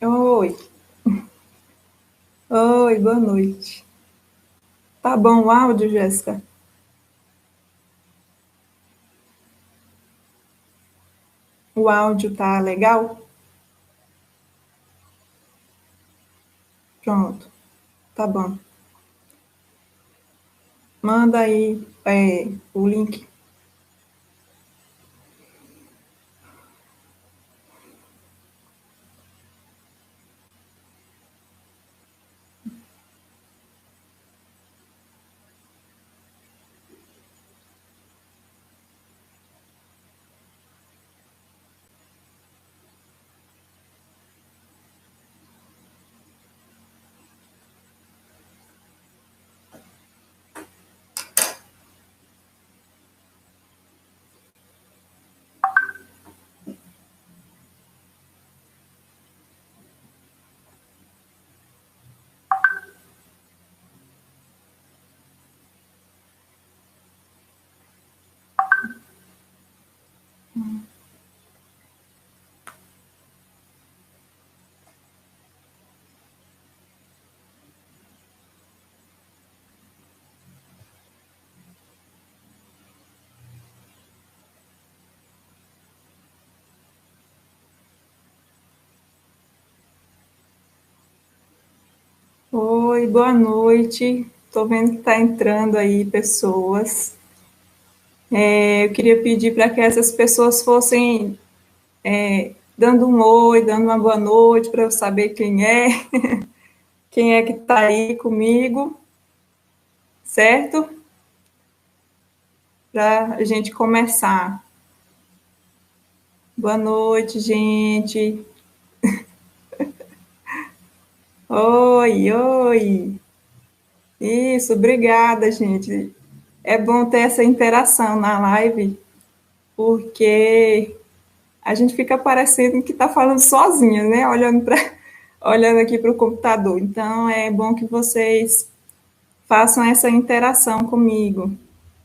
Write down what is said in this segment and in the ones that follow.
Oi, oi, boa noite. Tá bom o áudio, Jéssica? O áudio tá legal? Pronto, tá bom. Manda aí o link. Oi, boa noite. Tô vendo que tá entrando aí pessoas. Eu queria pedir para que essas pessoas fossem dando um oi, dando uma boa noite para eu saber quem é que tá aí comigo, certo? Para a gente começar. Boa noite, gente. Oi, oi. Isso, obrigada, gente. É bom ter essa interação na live, porque a gente fica parecendo que está falando sozinha, né? Olhando aqui para o computador. Então, é bom que vocês façam essa interação comigo.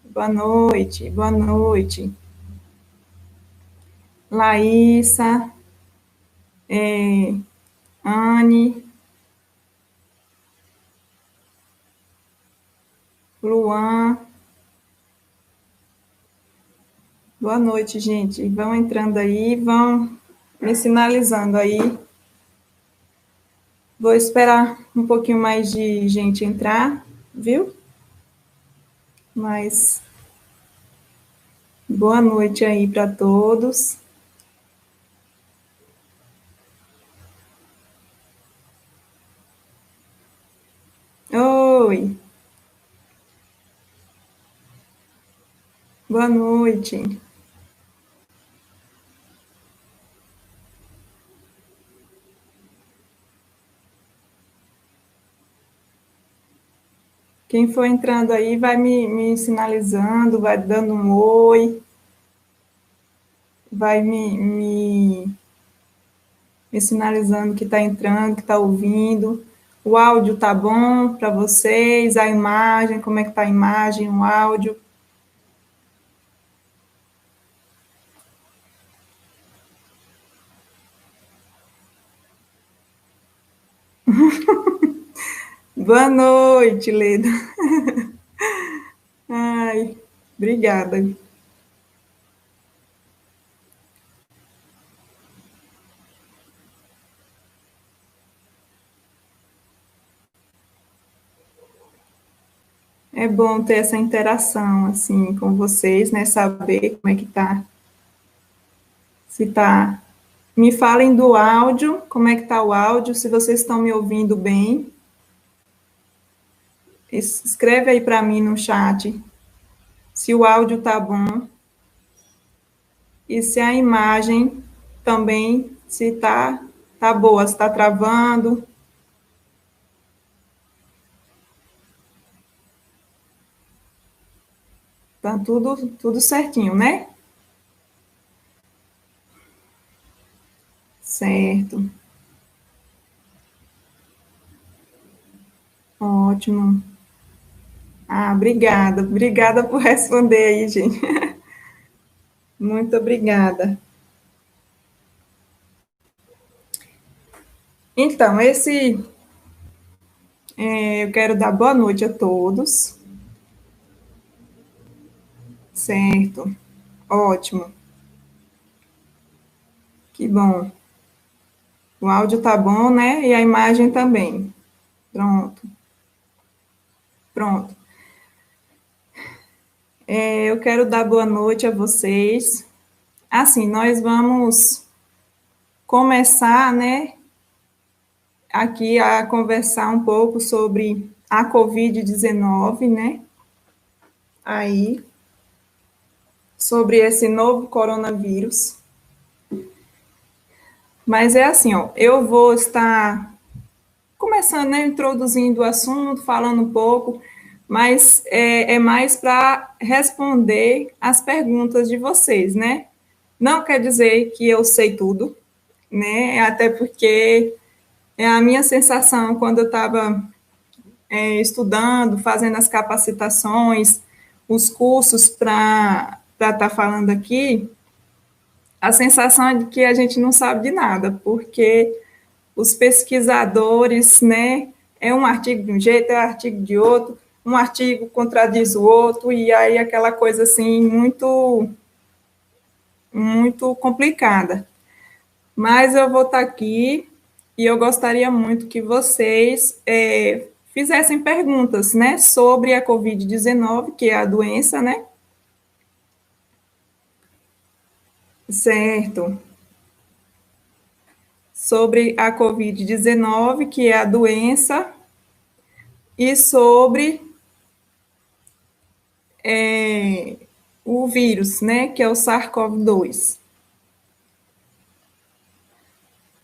Boa noite, boa noite. Laísa, Anne, Luan. Boa noite, gente. Vão entrando aí, vão me sinalizando aí. Vou esperar um pouquinho mais de gente entrar, viu? Mas boa noite aí para todos. Oi, boa noite. Quem for entrando aí vai me sinalizando, vai dando um oi, vai me sinalizando que está entrando, que está ouvindo. O áudio tá bom para vocês? A imagem, como é que tá a imagem, o áudio? Boa noite, Leda. Ai, obrigada. É bom ter essa interação, assim, com vocês, né? Saber como é que tá, se tá Me falem do áudio, como é que está o áudio, se vocês estão me ouvindo bem. Escreve aí para mim no chat se o áudio está bom e se a imagem também, se tá boa, se está travando. Tá tudo certinho, né? Certo. Ótimo. Ah, obrigada. Obrigada por responder aí, gente. Muito obrigada. Então, eu quero dar boa noite a todos. Certo. Ótimo. Que bom. O áudio tá bom, né? E a imagem também. Pronto. Pronto. Eu quero dar boa noite a vocês. Assim, nós vamos começar, né, aqui a conversar um pouco sobre a Covid-19, né? Aí, sobre esse novo coronavírus. Mas é assim, ó, eu vou estar começando, né, introduzindo o assunto, falando um pouco, mas é mais para responder as perguntas de vocês, né? Não quer dizer que eu sei tudo, né? Até porque é a minha sensação quando eu estava estudando, fazendo as capacitações, os cursos para estar falando aqui, a sensação é de que a gente não sabe de nada, porque os pesquisadores, né, é um artigo de um jeito, é um artigo de outro, um artigo contradiz o outro, e aí aquela coisa assim, muito complicada. Mas eu vou estar aqui e eu gostaria muito que vocês fizessem perguntas, né, sobre a Covid-19, que é a doença, né? Certo. Sobre a Covid-19, que é a doença, e sobre o vírus, né, que é o SARS-CoV-2.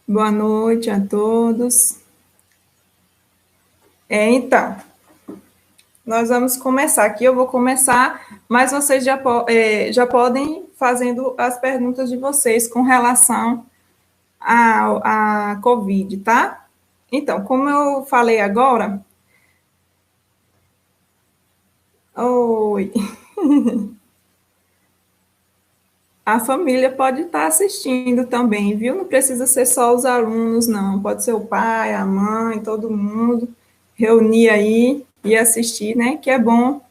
Boa noite a todos. Então, nós vamos começar aqui. Eu vou começar, mas vocês já podem fazendo as perguntas de vocês com relação à Covid, tá? Então, como eu falei agora. Oi. A família pode estar assistindo também, viu? Não precisa ser só os alunos, não. Pode ser o pai, a mãe, todo mundo reunir aí e assistir, né? Que é bom.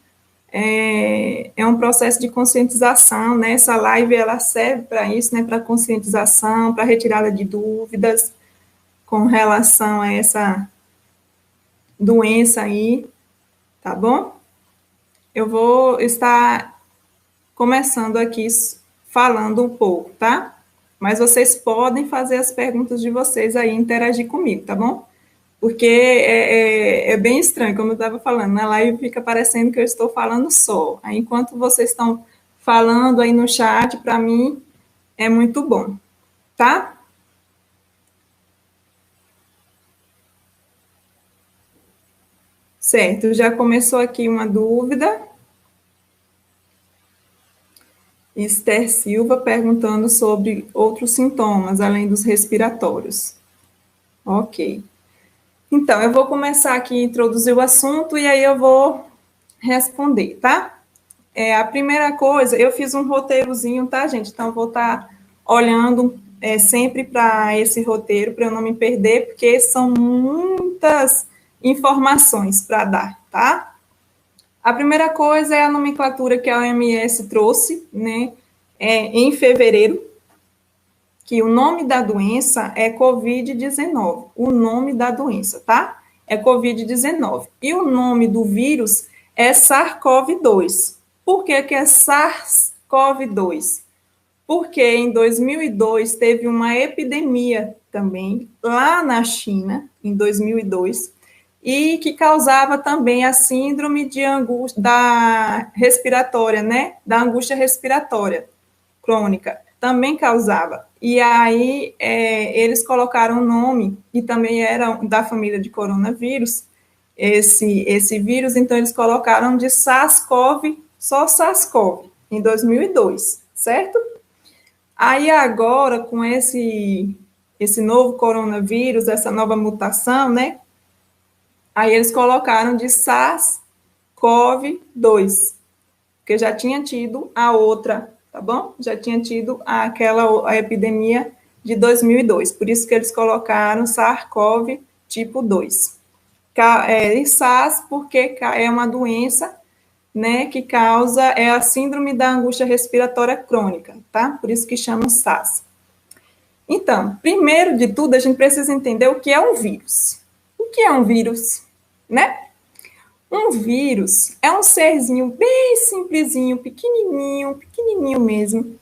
É um processo de conscientização, né? Essa live ela serve para isso, né? Para conscientização, para retirada de dúvidas com relação a essa doença aí, tá bom? Eu vou estar começando aqui falando um pouco, tá? Mas vocês podem fazer as perguntas de vocês aí, interagir comigo, tá bom? Porque é bem estranho, como eu estava falando, na live fica parecendo que eu estou falando só. Aí, enquanto vocês estão falando aí no chat, para mim é muito bom, tá? Certo, já começou aqui uma dúvida. Esther Silva perguntando sobre outros sintomas, além dos respiratórios. Ok. Então, eu vou começar aqui a introduzir o assunto e aí eu vou responder, tá? A primeira coisa, eu fiz um roteirozinho, tá, gente? Então, eu vou estar olhando sempre para esse roteiro, para eu não me perder, porque são muitas informações para dar, tá? A primeira coisa é a nomenclatura que a OMS trouxe, né, em fevereiro, que o nome da doença é Covid-19. O nome da doença, tá? É Covid-19. E o nome do vírus é SARS-CoV-2. Por que é SARS-CoV-2? porque em 2002 teve uma epidemia também lá na China, em 2002, e que causava também a síndrome de angústia da respiratória, né? Da angústia respiratória crônica, também causava. E aí eles colocaram o nome, e também era da família de coronavírus, esse vírus, então eles colocaram de SARS-CoV, só SARS-CoV, em 2002, certo? Aí agora, com esse novo coronavírus, essa nova mutação, né? Aí eles colocaram de SARS-CoV-2, porque já tinha tido a outra, tá bom? Já tinha tido a epidemia de 2002, por isso que eles colocaram SARS-CoV tipo 2. E SARS porque é uma doença, né, que causa a síndrome da angústia respiratória crônica, tá? Por isso que chama SARS. Então, primeiro de tudo, a gente precisa entender o que é um vírus. O que é um vírus, né? Um vírus é um serzinho bem simplesinho, pequenininho mesmo,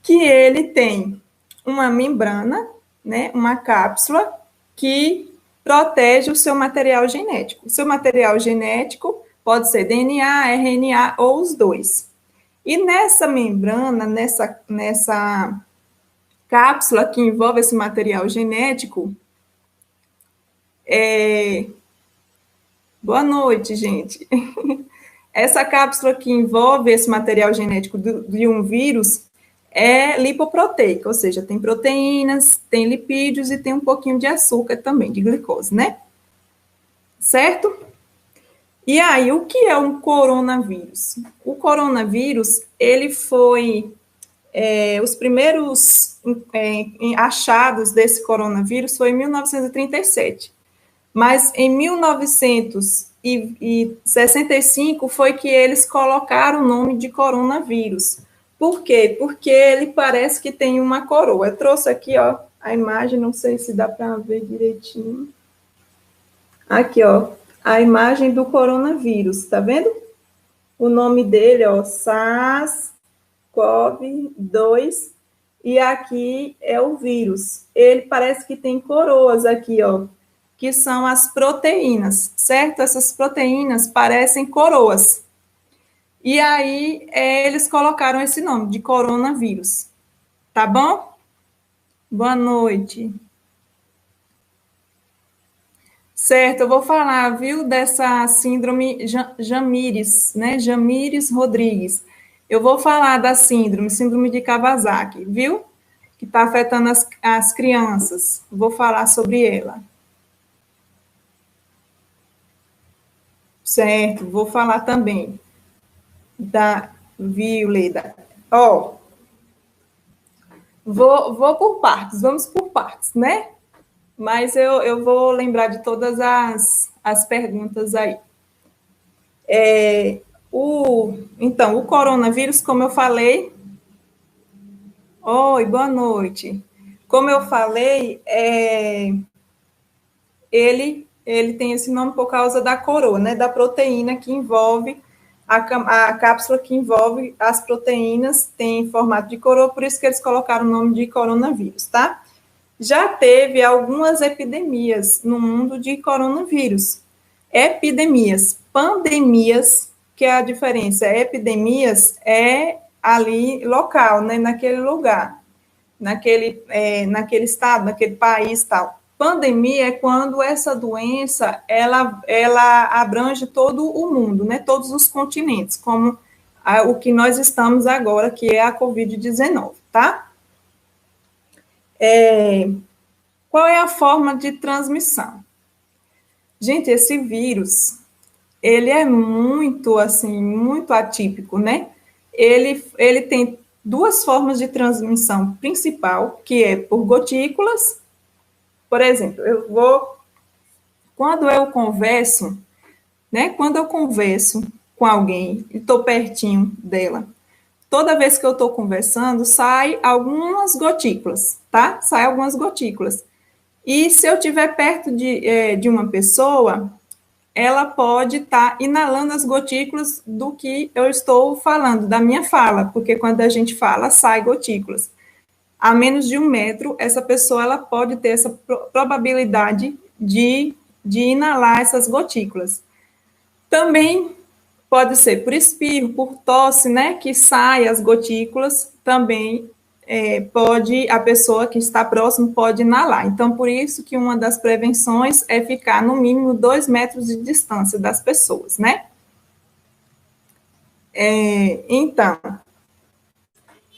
que ele tem uma membrana, né, uma cápsula que protege o seu material genético. O seu material genético pode ser DNA, RNA ou os dois. E nessa membrana, nessa cápsula que envolve esse material genético, boa noite, gente. Essa cápsula que envolve esse material genético de um vírus é lipoproteica, ou seja, tem proteínas, tem lipídios e tem um pouquinho de açúcar também, de glicose, né? Certo? E aí, o que é um coronavírus? O coronavírus, ele foi... os primeiros achados desse coronavírus foi em 1937. Mas em 1965 foi que eles colocaram o nome de coronavírus. Por quê? Porque ele parece que tem uma coroa. Eu trouxe aqui, ó, a imagem, não sei se dá para ver direitinho. Aqui, ó, a imagem do coronavírus, tá vendo? O nome dele, ó, SARS-CoV-2, e aqui é o vírus. Ele parece que tem coroas aqui, ó, que são as proteínas, certo? Essas proteínas parecem coroas. E aí, eles colocaram esse nome de coronavírus. Tá bom? Boa noite. Certo, eu vou falar, viu, dessa síndrome Jamires, né? Jamires Rodrigues. Eu vou falar da síndrome de Kawasaki, viu? Que está afetando as crianças. Vou falar sobre ela. Certo, vou falar também da Violeta. Ó, vou por partes, vamos por partes, né? Mas eu vou lembrar de todas as perguntas aí. Então, o coronavírus, como eu falei... Oi, boa noite. Como eu falei, ele tem esse nome por causa da coroa, né? Da proteína que envolve, a cápsula que envolve as proteínas tem formato de coroa, por isso que eles colocaram o nome de coronavírus, tá? Já teve algumas epidemias no mundo de coronavírus. Epidemias, pandemias, que é a diferença. Epidemias é ali local, né, naquele lugar, naquele estado, naquele país, tal. Pandemia é quando essa doença, ela abrange todo o mundo, né, todos os continentes, como o que nós estamos agora, que é a Covid-19, tá? Qual é a forma de transmissão? Gente, esse vírus, ele é muito, assim, muito atípico, né? Ele tem duas formas de transmissão principal, que é por gotículas. Por exemplo, quando eu converso, né? Quando eu converso com alguém e estou pertinho dela, toda vez que eu estou conversando, sai algumas gotículas, tá? Sai algumas gotículas. E se eu estiver perto de uma pessoa, ela pode estar inalando as gotículas do que eu estou falando, da minha fala, porque quando a gente fala, sai gotículas. A menos de 1 metro, essa pessoa ela pode ter essa probabilidade de inalar essas gotículas. Também pode ser por espirro, por tosse, né, que sai as gotículas, também pode, a pessoa que está próximo pode inalar. Então, por isso que uma das prevenções é ficar no mínimo 2 metros de distância das pessoas, né? Então,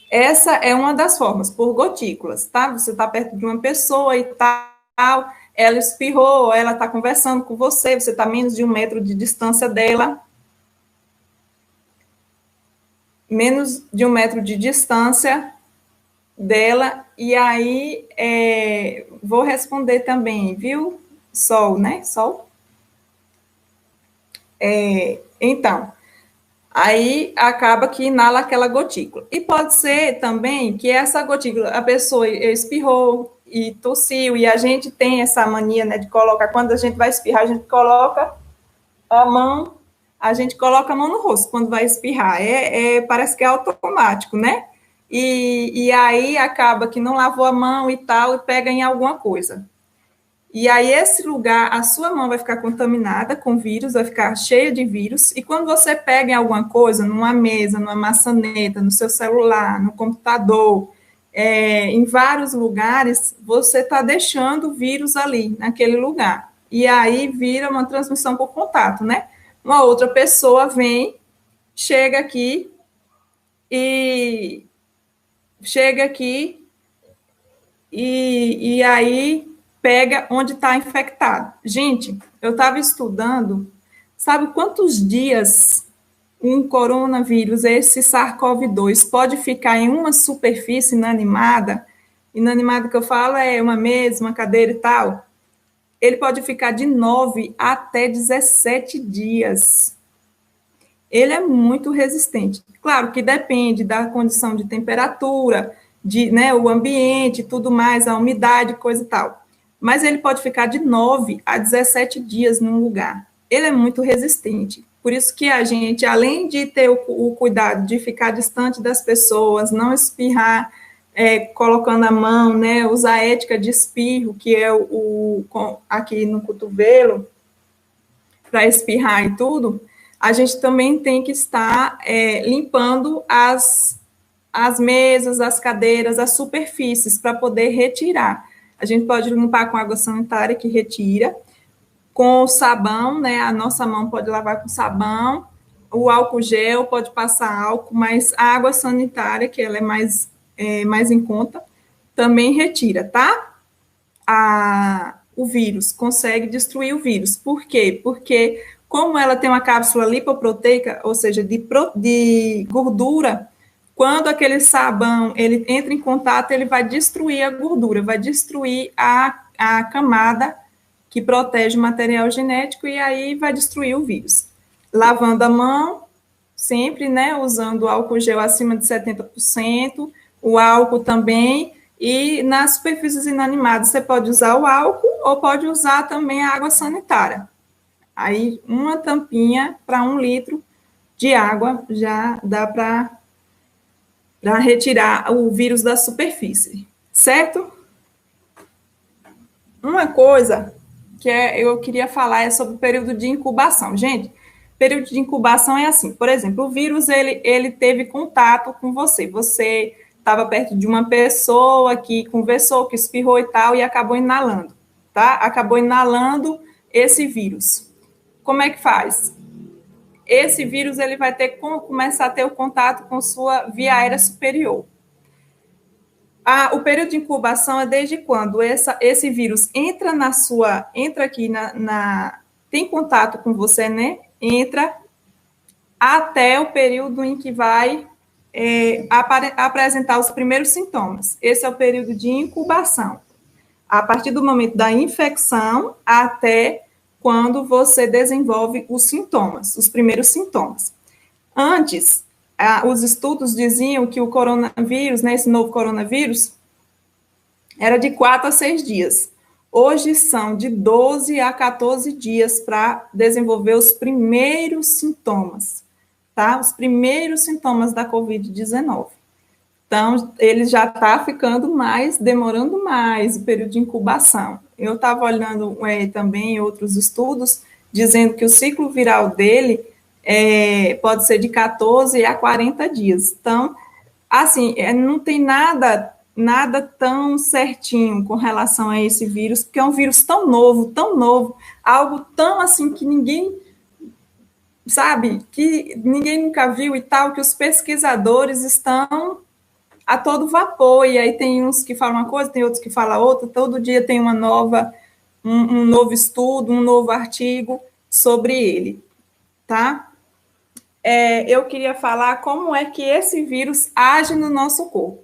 essa é uma das formas, por gotículas, tá? Você está perto de uma pessoa e tal, ela espirrou, ela está conversando com você, você está a menos de 1 metro de distância dela, menos de 1 metro de distância dela, e aí vou responder também, viu? Sol, né? Sol. Então, aí acaba que inala aquela gotícula. E pode ser também que essa gotícula, a pessoa espirrou e tossiu, e a gente tem essa mania, né, de colocar, quando a gente vai espirrar, a gente coloca a mão, a mão no rosto quando vai espirrar. Parece que é automático, né? E aí acaba que não lavou a mão e tal, e pega em alguma coisa. E aí esse lugar, a sua mão vai ficar contaminada com vírus, vai ficar cheia de vírus, e quando você pega em alguma coisa, numa mesa, numa maçaneta, no seu celular, no computador, em vários lugares, você está deixando o vírus ali, naquele lugar. E aí vira uma transmissão por contato, né? Uma outra pessoa vem, chega aqui e chega aqui e aí pega onde está infectado. Gente, eu estava estudando, sabe quantos dias um coronavírus, esse SARS-CoV-2, pode ficar em uma superfície inanimada? Inanimada que eu falo é uma mesa, uma cadeira e tal. Ele pode ficar de 9 até 17 dias. Ele é muito resistente. Claro que depende da condição de temperatura, né, o ambiente, tudo mais, a umidade, coisa e tal. Mas ele pode ficar de 9 a 17 dias num lugar. Ele é muito resistente. Por isso que a gente, além de ter o cuidado de ficar distante das pessoas, não espirrar, colocando a mão, né, usar a ética de espirro, que é aqui no cotovelo, para espirrar e tudo, a gente também tem que estar limpando as mesas, as cadeiras, as superfícies, para poder retirar. A gente pode limpar com água sanitária, que retira, com sabão, né? A nossa mão pode lavar com sabão, o álcool gel pode passar álcool, mas a água sanitária, que ela é mais em conta, também retira, tá? O vírus, consegue destruir o vírus. Por quê? Porque como ela tem uma cápsula lipoproteica, ou seja, de gordura, quando aquele sabão ele entra em contato, ele vai destruir a gordura, vai destruir a camada que protege o material genético e aí vai destruir o vírus. Lavando a mão, sempre, né, usando álcool gel acima de 70%, o álcool também, e nas superfícies inanimadas você pode usar o álcool ou pode usar também a água sanitária. Aí, uma tampinha para 1 litro de água já dá para retirar o vírus da superfície, certo? Uma coisa que eu queria falar é sobre o período de incubação. Gente, período de incubação é assim, por exemplo, o vírus ele teve contato com você, você estava perto de uma pessoa que conversou, que espirrou e tal, e acabou inalando, tá? Acabou inalando esse vírus. Como é que faz? Esse vírus ele vai começar a ter o contato com sua via aérea superior. O período de incubação é desde quando esse vírus entra aqui tem contato com você, né? Entra até o período em que vai apresentar os primeiros sintomas. Esse é o período de incubação. A partir do momento da infecção até quando você desenvolve os sintomas, os primeiros sintomas. Antes, os estudos diziam que o coronavírus, né, esse novo coronavírus, era de 4 a 6 dias. Hoje são de 12 a 14 dias para desenvolver os primeiros sintomas, tá? Os primeiros sintomas da Covid-19. Então, ele já está ficando mais, demorando mais o período de incubação. Eu estava olhando também outros estudos, dizendo que o ciclo viral dele pode ser de 14 a 40 dias. Então, assim, não tem nada tão certinho com relação a esse vírus, porque é um vírus tão novo, algo tão assim que ninguém sabe, que ninguém nunca viu e tal, que os pesquisadores estão a todo vapor, e aí tem uns que falam uma coisa, tem outros que falam outra, todo dia tem um novo estudo, um novo artigo sobre ele, tá? Eu queria falar como é que esse vírus age no nosso corpo.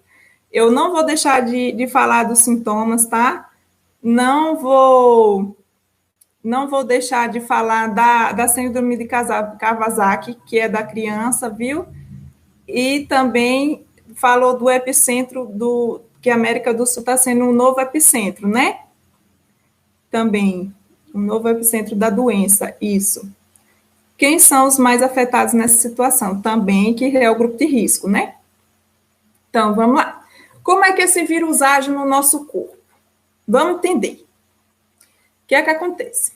Eu não vou deixar de falar dos sintomas, tá? Não vou deixar de falar da síndrome de Kawasaki, que é da criança, viu? E também falou do epicentro, que a América do Sul está sendo um novo epicentro, né? Também, um novo epicentro da doença, isso. Quem são os mais afetados nessa situação? Também, que é o grupo de risco, né? Então, vamos lá. Como é que esse vírus age no nosso corpo? Vamos entender. O que é que acontece?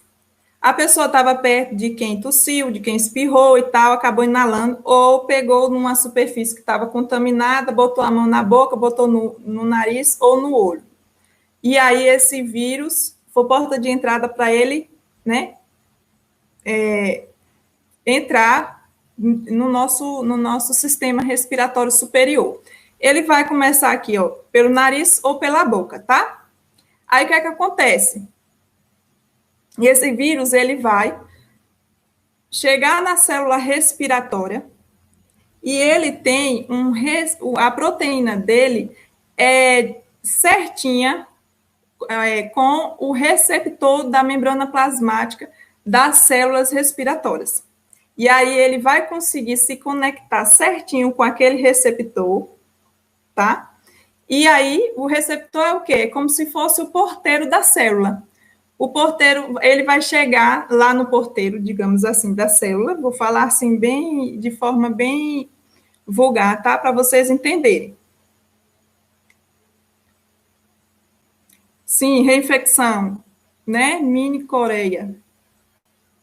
A pessoa estava perto de quem tossiu, de quem espirrou e tal, acabou inalando, ou pegou numa superfície que estava contaminada, botou a mão na boca, botou no nariz ou no olho. E aí esse vírus foi porta de entrada para ele, né, entrar no nosso sistema respiratório superior. Ele vai começar aqui, ó, pelo nariz ou pela boca, tá? Aí o que é que acontece? E esse vírus, ele vai chegar na célula respiratória e ele tem a proteína dele certinha com o receptor da membrana plasmática das células respiratórias. E aí ele vai conseguir se conectar certinho com aquele receptor, tá? E aí o receptor é o quê? É como se fosse o porteiro da célula. O porteiro, ele vai chegar lá no porteiro, digamos assim, da célula, vou falar assim de forma bem vulgar, tá? Para vocês entenderem. Sim, reinfecção, né? Mini Coreia.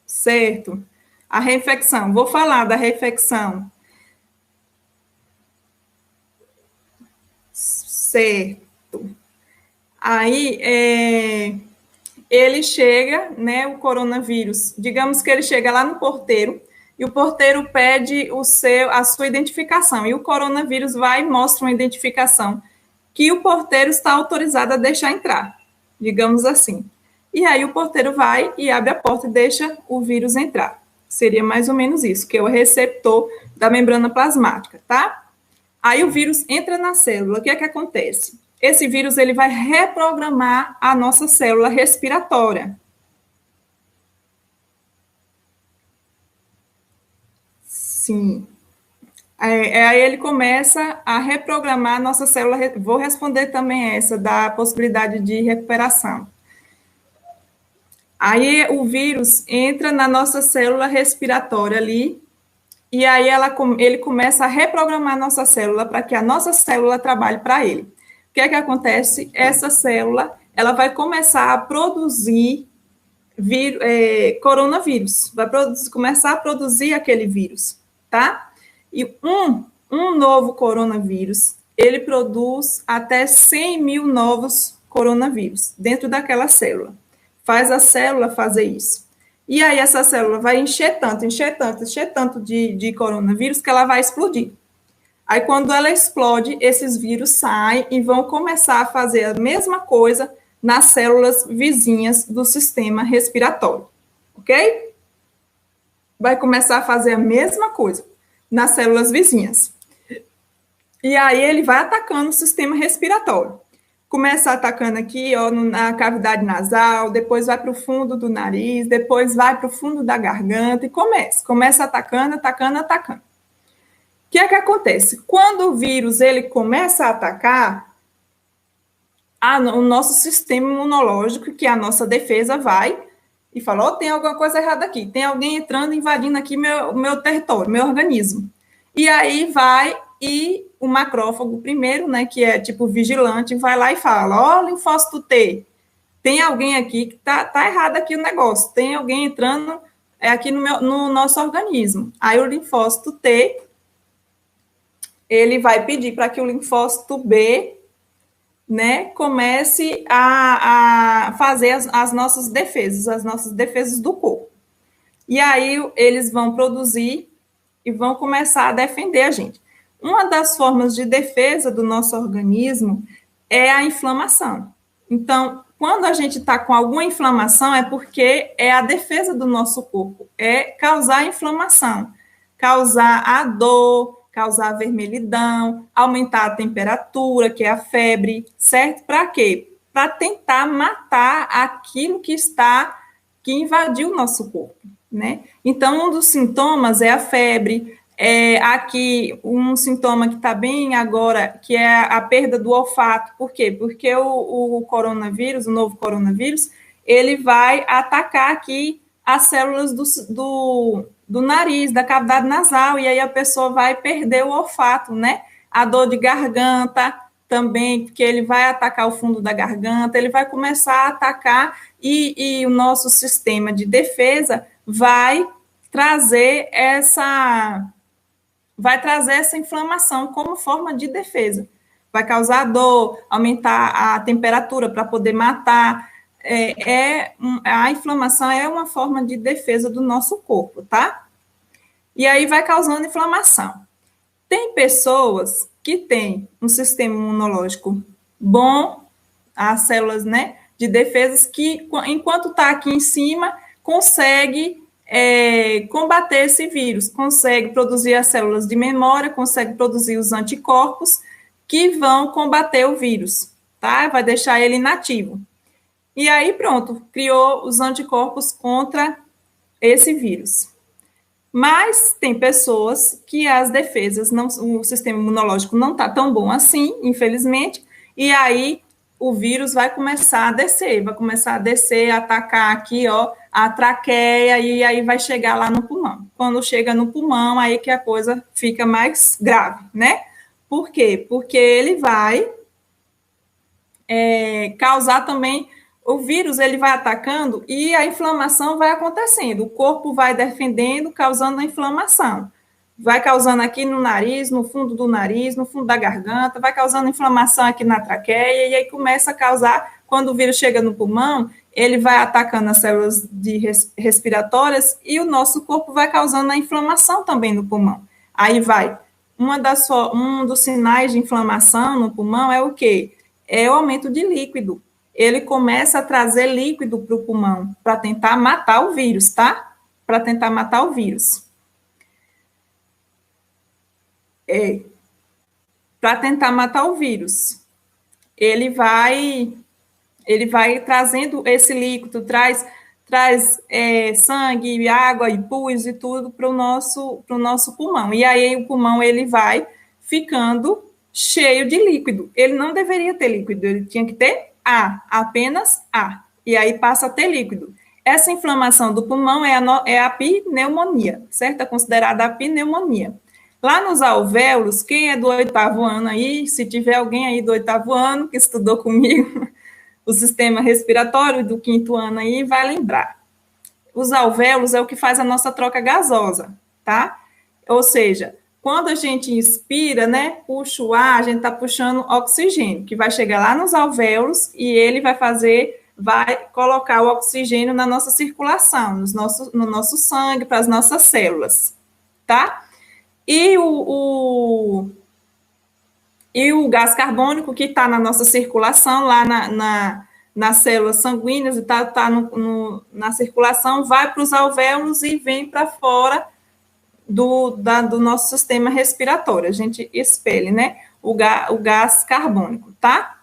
Certo. A reinfecção, vou falar da reinfecção. Certo. Aí, ele chega, né, o coronavírus, digamos que ele chega lá no porteiro, e o porteiro pede a sua identificação, e o coronavírus vai e mostra uma identificação que o porteiro está autorizado a deixar entrar, digamos assim. E aí o porteiro vai e abre a porta e deixa o vírus entrar. Seria mais ou menos isso, que é o receptor da membrana plasmática, tá? Aí o vírus entra na célula, o que é que acontece? Esse vírus ele vai reprogramar a nossa célula respiratória. Sim. Aí ele começa a reprogramar a nossa célula. Vou responder também essa da possibilidade de recuperação. Aí o vírus entra na nossa célula respiratória ali, e aí ele começa a reprogramar a nossa célula para que a nossa célula trabalhe para ele. O que é que acontece? Essa célula, ela vai começar a produzir coronavírus, vai começar a produzir aquele vírus, tá? E um novo coronavírus, ele produz até 100 mil novos coronavírus dentro daquela célula. Faz a célula fazer isso. E aí essa célula vai encher tanto de coronavírus que ela vai explodir. Aí, quando ela explode, esses vírus saem e vão começar a fazer a mesma coisa nas células vizinhas do sistema respiratório, ok? Vai começar a fazer a mesma coisa nas células vizinhas. E aí ele vai atacando o sistema respiratório. Começa atacando aqui, ó, na cavidade nasal, depois vai para o fundo do nariz, depois vai para o fundo da garganta e começa atacando. O que é que acontece? Quando o vírus ele começa a atacar, o nosso sistema imunológico, que é a nossa defesa, vai e fala, oh, tem alguma coisa errada aqui, tem alguém entrando, invadindo aqui meu território, meu organismo. E aí vai e o macrófago primeiro, né, que é tipo vigilante, vai lá e fala, ó, oh, linfócito T, tem alguém aqui que tá errado aqui o negócio, tem alguém entrando aqui no nosso organismo. Aí o linfócito T, ele vai pedir para que o linfócito B, né, comece a fazer as nossas defesas do corpo. E aí eles vão produzir e vão começar a defender a gente. Uma das formas de defesa do nosso organismo é a inflamação. Então, quando a gente está com alguma inflamação, é porque é a defesa do nosso corpo, é causar inflamação, causar a dor, causar a vermelhidão, aumentar a temperatura, que é a febre, certo? Para quê? Para tentar matar aquilo que invadiu o nosso corpo, né? Então, um dos sintomas é a febre. Aqui, um sintoma que está bem agora, que é a perda do olfato. Por quê? Porque o coronavírus, o novo coronavírus, ele vai atacar aqui as células do nariz, da cavidade nasal, e aí a pessoa vai perder o olfato, né? A dor de garganta também, porque ele vai atacar o fundo da garganta, ele vai começar a atacar e o nosso sistema de defesa vai trazer essa inflamação como forma de defesa. Vai causar dor, aumentar a temperatura para poder matar. A inflamação é uma forma de defesa do nosso corpo, tá? E aí vai causando inflamação. Tem pessoas que têm um sistema imunológico bom, as células, né, de defesas que, enquanto está aqui em cima, consegue combater esse vírus, consegue produzir as células de memória, consegue produzir os anticorpos que vão combater o vírus, tá? Vai deixar ele inativo. E aí, pronto, criou os anticorpos contra esse vírus. Mas tem pessoas que as defesas, o sistema imunológico não está tão bom assim, infelizmente, e aí o vírus vai começar a descer, atacar aqui, ó, a traqueia, e aí vai chegar lá no pulmão. Quando chega no pulmão, aí que a coisa fica mais grave, né? Por quê? Porque ele vai causar também, o vírus ele vai atacando e a inflamação vai acontecendo, o corpo vai defendendo, causando a inflamação. Vai causando aqui no nariz, no fundo do nariz, no fundo da garganta, vai causando inflamação aqui na traqueia, e aí começa a causar, quando o vírus chega no pulmão, ele vai atacando as células respiratórias e o nosso corpo vai causando a inflamação também no pulmão. Aí vai, um dos sinais de inflamação no pulmão é o quê? É o aumento de líquido. Ele começa a trazer líquido para o pulmão, para tentar matar o vírus, tá? Para tentar matar o vírus. Para tentar matar o vírus. Ele vai trazendo esse líquido, traz sangue, água e pus e tudo para o nosso pulmão. E aí o pulmão ele vai ficando cheio de líquido. Ele não deveria ter líquido, ele tinha que ter apenas ar. E aí passa a ter líquido. Essa inflamação do pulmão é a pneumonia, certo? É considerada a pneumonia. Lá nos alvéolos, quem é do 8º ano aí, se tiver alguém aí do 8º ano que estudou comigo o sistema respiratório do 5º ano aí, vai lembrar. Os alvéolos é o que faz a nossa troca gasosa, tá? Ou seja, quando a gente inspira, né, puxa o ar, a gente está puxando oxigênio, que vai chegar lá nos alvéolos e ele vai colocar o oxigênio na nossa circulação, no nosso sangue, para as nossas células, tá? E o gás carbônico que está na nossa circulação, lá nas células sanguíneas, e está na circulação, vai para os alvéolos e vem para fora do nosso sistema respiratório. A gente expele, né, o gás carbônico, tá?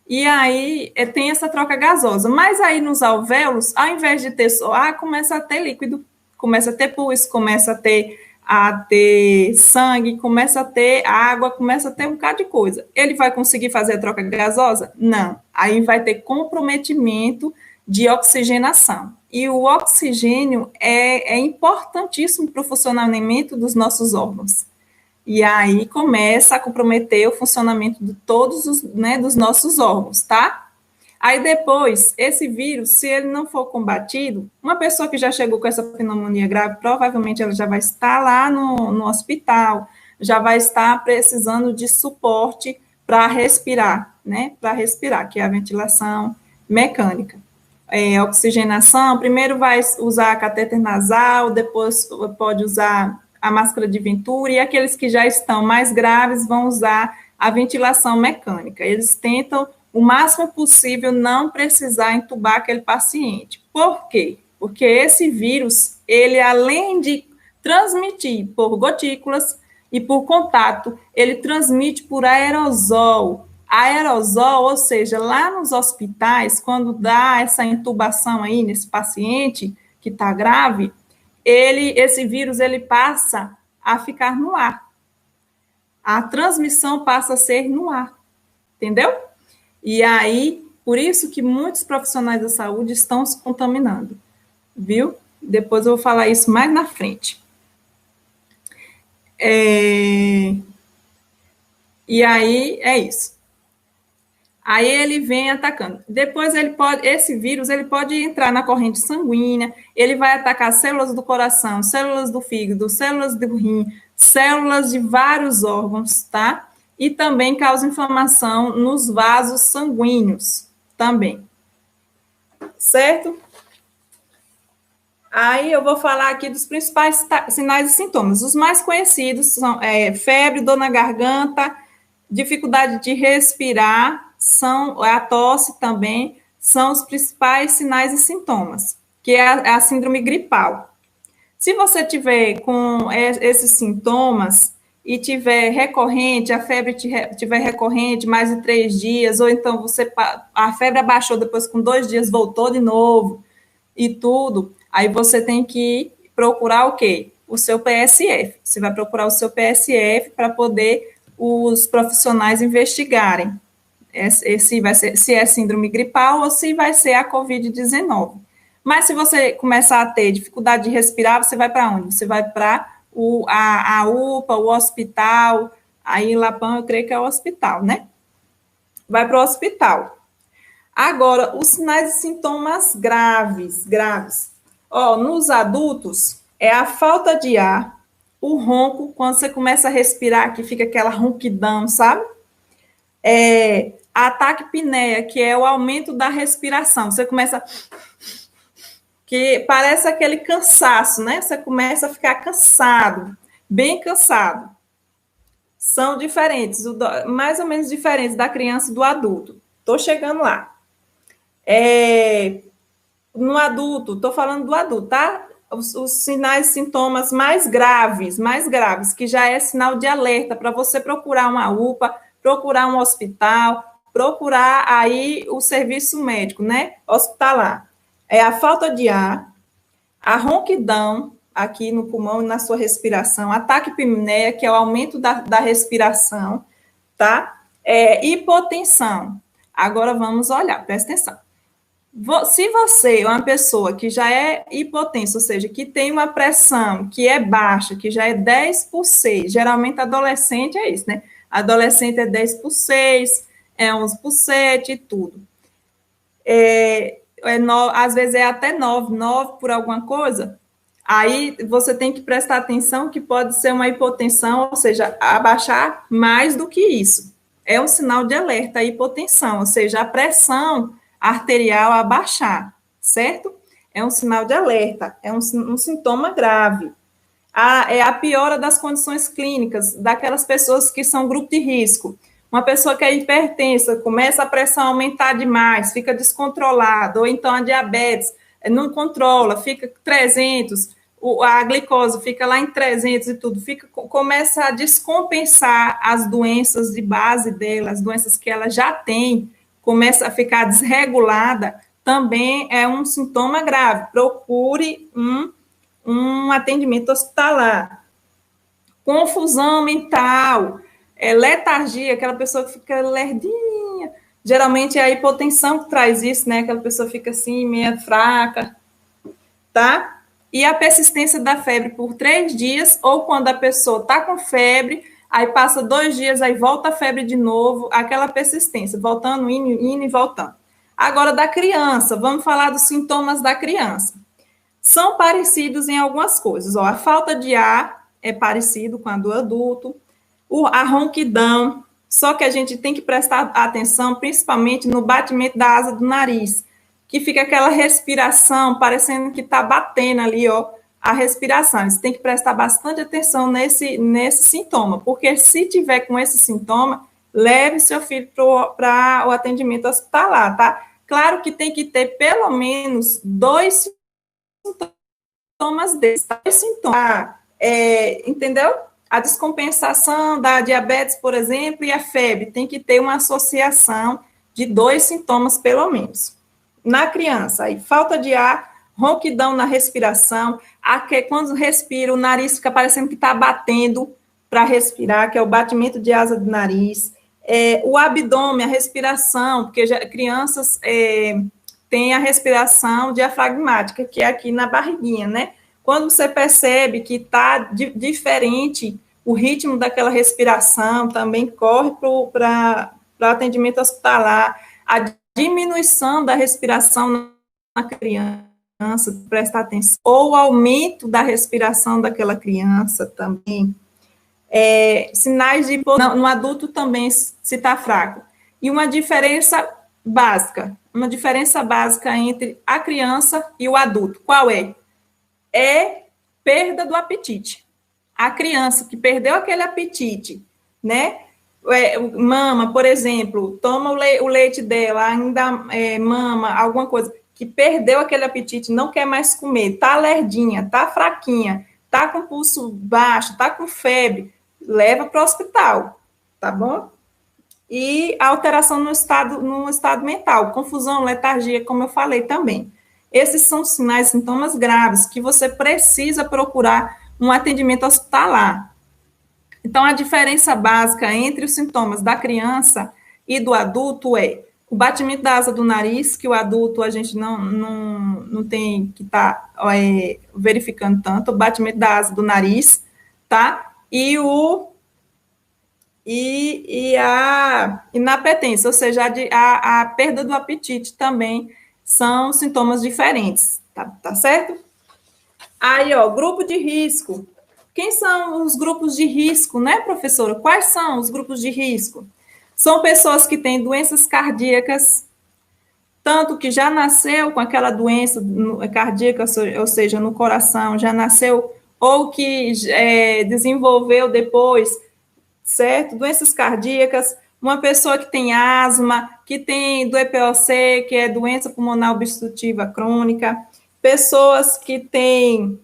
E aí tem essa troca gasosa. Mas aí nos alvéolos, ao invés de ter só ar, começa a ter líquido, começa a ter pus, começa a ter a ter sangue, começa a ter água, começa a ter um bocado de coisa. Ele vai conseguir fazer a troca gasosa? Não. Aí vai ter comprometimento de oxigenação. E o oxigênio é importantíssimo para o funcionamento dos nossos órgãos. E aí começa a comprometer o funcionamento de todos os, né, dos nossos órgãos, tá? Aí depois, esse vírus, se ele não for combatido, uma pessoa que já chegou com essa pneumonia grave, provavelmente ela já vai estar lá no hospital, já vai estar precisando de suporte para respirar, né? Para respirar, que é a ventilação mecânica. Oxigenação, primeiro vai usar catéter nasal, depois pode usar a máscara de Venturi, e aqueles que já estão mais graves vão usar a ventilação mecânica. Eles tentam, o máximo possível, não precisar entubar aquele paciente. Por quê? Porque esse vírus, ele além de transmitir por gotículas e por contato, ele transmite por aerosol. Aerosol, ou seja, lá nos hospitais, quando dá essa intubação aí nesse paciente que está grave, esse vírus ele passa a ficar no ar. A transmissão passa a ser no ar, entendeu? E aí, por isso que muitos profissionais da saúde estão se contaminando, viu? Depois eu vou falar isso mais na frente. E aí, é isso. Aí ele vem atacando. Depois esse vírus ele pode entrar na corrente sanguínea, ele vai atacar células do coração, células do fígado, células do rim, células de vários órgãos, tá? E também causa inflamação nos vasos sanguíneos, também. Certo? Aí eu vou falar aqui dos principais sinais e sintomas. Os mais conhecidos são febre, dor na garganta, dificuldade de respirar, são a tosse também, são os principais sinais e sintomas, que é a síndrome gripal. Se você tiver com esses sintomas e tiver recorrente, a febre tiver recorrente mais de 3 dias, ou então a febre abaixou, depois com 2 dias voltou de novo e tudo, aí você tem que procurar o quê? O seu PSF. Você vai procurar o seu PSF para poder os profissionais investigarem se é síndrome gripal ou se vai ser a Covid-19. Mas se você começar a ter dificuldade de respirar, você vai para onde? Você vai para a UPA, o hospital, aí em Lapão eu creio que é o hospital, né? Vai para o hospital. Agora, os sinais e sintomas graves. Nos adultos, é a falta de ar, o ronco, quando você começa a respirar, que fica aquela ronquidão, sabe? A taquipneia, que é o aumento da respiração. Você começa... que parece aquele cansaço, né? Você começa a ficar cansado, bem cansado. São diferentes, mais ou menos diferentes da criança e do adulto. Estou chegando lá. No adulto, estou falando do adulto, tá? Os sinais e sintomas mais graves, que já é sinal de alerta para você procurar uma UPA, procurar um hospital, procurar aí o serviço médico, né? Hospitalar. É a falta de ar, a ronquidão aqui no pulmão e na sua respiração, a taquipneia, que é o aumento da respiração, tá? Hipotensão. Agora vamos olhar, presta atenção. Se você é uma pessoa que já é hipotensa, ou seja, que tem uma pressão que é baixa, que já é 10 por 6, geralmente adolescente é isso, né? Adolescente é 10 por 6, é 11 por 7 e tudo. Às vezes é até 9 por alguma coisa, aí você tem que prestar atenção que pode ser uma hipotensão, ou seja, abaixar mais do que isso. É um sinal de alerta, a hipotensão, ou seja, a pressão arterial abaixar, certo? É um sinal de alerta, é um sintoma grave. É a piora das condições clínicas daquelas pessoas que são grupo de risco. Uma pessoa que é hipertensa, começa a pressão a aumentar demais, fica descontrolada, ou então a diabetes não controla, fica 300, a glicose fica lá em 300 e tudo, começa a descompensar as doenças de base dela, as doenças que ela já tem, começa a ficar desregulada, também é um sintoma grave. Procure um atendimento hospitalar. confusão mental, letargia, aquela pessoa que fica lerdinha. Geralmente é a hipotensão que traz isso, né? Aquela pessoa fica assim, meia fraca, tá? E a persistência da febre por 3 dias, ou quando a pessoa está com febre, aí passa 2 dias, aí volta a febre de novo, aquela persistência, voltando, indo e voltando. Agora, da criança, vamos falar dos sintomas da criança. São parecidos em algumas coisas. Ó, a falta de ar é parecido com a do adulto, a ronquidão, só que a gente tem que prestar atenção principalmente no batimento da asa do nariz, que fica aquela respiração parecendo que está batendo ali, ó, a respiração. Você tem que prestar bastante atenção nesse sintoma, porque se tiver com esse sintoma, leve seu filho para o atendimento hospitalar, tá? Claro que tem que ter pelo menos 2 sintomas desses, tá? Sintomas, entendeu? A descompensação da diabetes, por exemplo, e a febre, tem que ter uma associação de 2 sintomas, pelo menos. Na criança, aí, falta de ar, ronquidão na respiração, quando respira, o nariz fica parecendo que está batendo para respirar, que é o batimento de asa do nariz, o abdômen, a respiração, porque crianças têm a respiração diafragmática, que é aqui na barriguinha, né? Quando você percebe que está diferente o ritmo daquela respiração, também corre para atendimento hospitalar. A diminuição da respiração na criança, prestar atenção, ou o aumento da respiração daquela criança também. Sinais de no adulto também, se está fraco. E uma diferença básica entre a criança e o adulto, qual é? É perda do apetite. A criança que perdeu aquele apetite, né? Mama, por exemplo, toma o leite dela, ainda mama, alguma coisa, que perdeu aquele apetite, não quer mais comer, tá lerdinha, tá fraquinha, tá com pulso baixo, tá com febre, leva para o hospital, tá bom? E alteração no estado mental, confusão, letargia, como eu falei também. Esses são sinais, sintomas graves que você precisa procurar um atendimento hospitalar. Então, a diferença básica entre os sintomas da criança e do adulto é o batimento da asa do nariz, que o adulto a gente não tem que estar verificando tanto, o batimento da asa do nariz, tá? E a inapetência, ou seja, a perda do apetite também são sintomas diferentes, tá certo? Aí, ó, grupo de risco. Quem são os grupos de risco, né, professora? Quais são os grupos de risco? São pessoas que têm doenças cardíacas, tanto que já nasceu com aquela doença cardíaca, ou seja, no coração, já nasceu, ou que desenvolveu depois, certo? Doenças cardíacas, uma pessoa que tem asma, que tem do EPOC, que é doença pulmonar obstrutiva crônica, pessoas que têm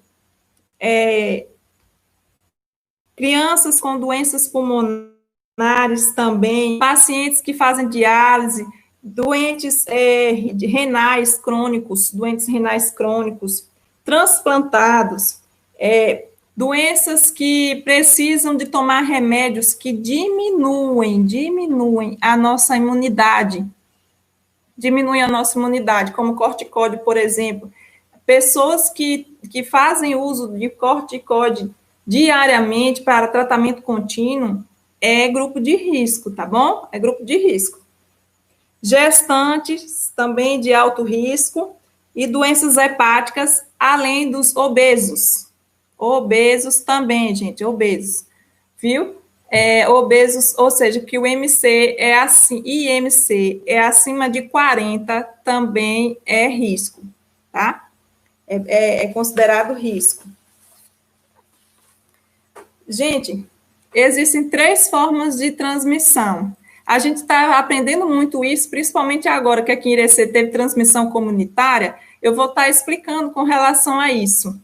crianças com doenças pulmonares também, pacientes que fazem diálise, doentes renais crônicos, transplantados, doenças que precisam de tomar remédios que diminuem a nossa imunidade, como corticóide, por exemplo. Pessoas que fazem uso de corticóide diariamente para tratamento contínuo é grupo de risco, tá bom? É grupo de risco. Gestantes, também de alto risco, e doenças hepáticas, além dos obesos. Obesos também, gente, obesos, viu? Obesos, ou seja, que o IMC é acima de 40, também é risco, tá? É considerado risco. Gente, existem 3 formas de transmissão. A gente está aprendendo muito isso, principalmente agora que aqui em Irecê teve transmissão comunitária, eu vou estar explicando com relação a isso.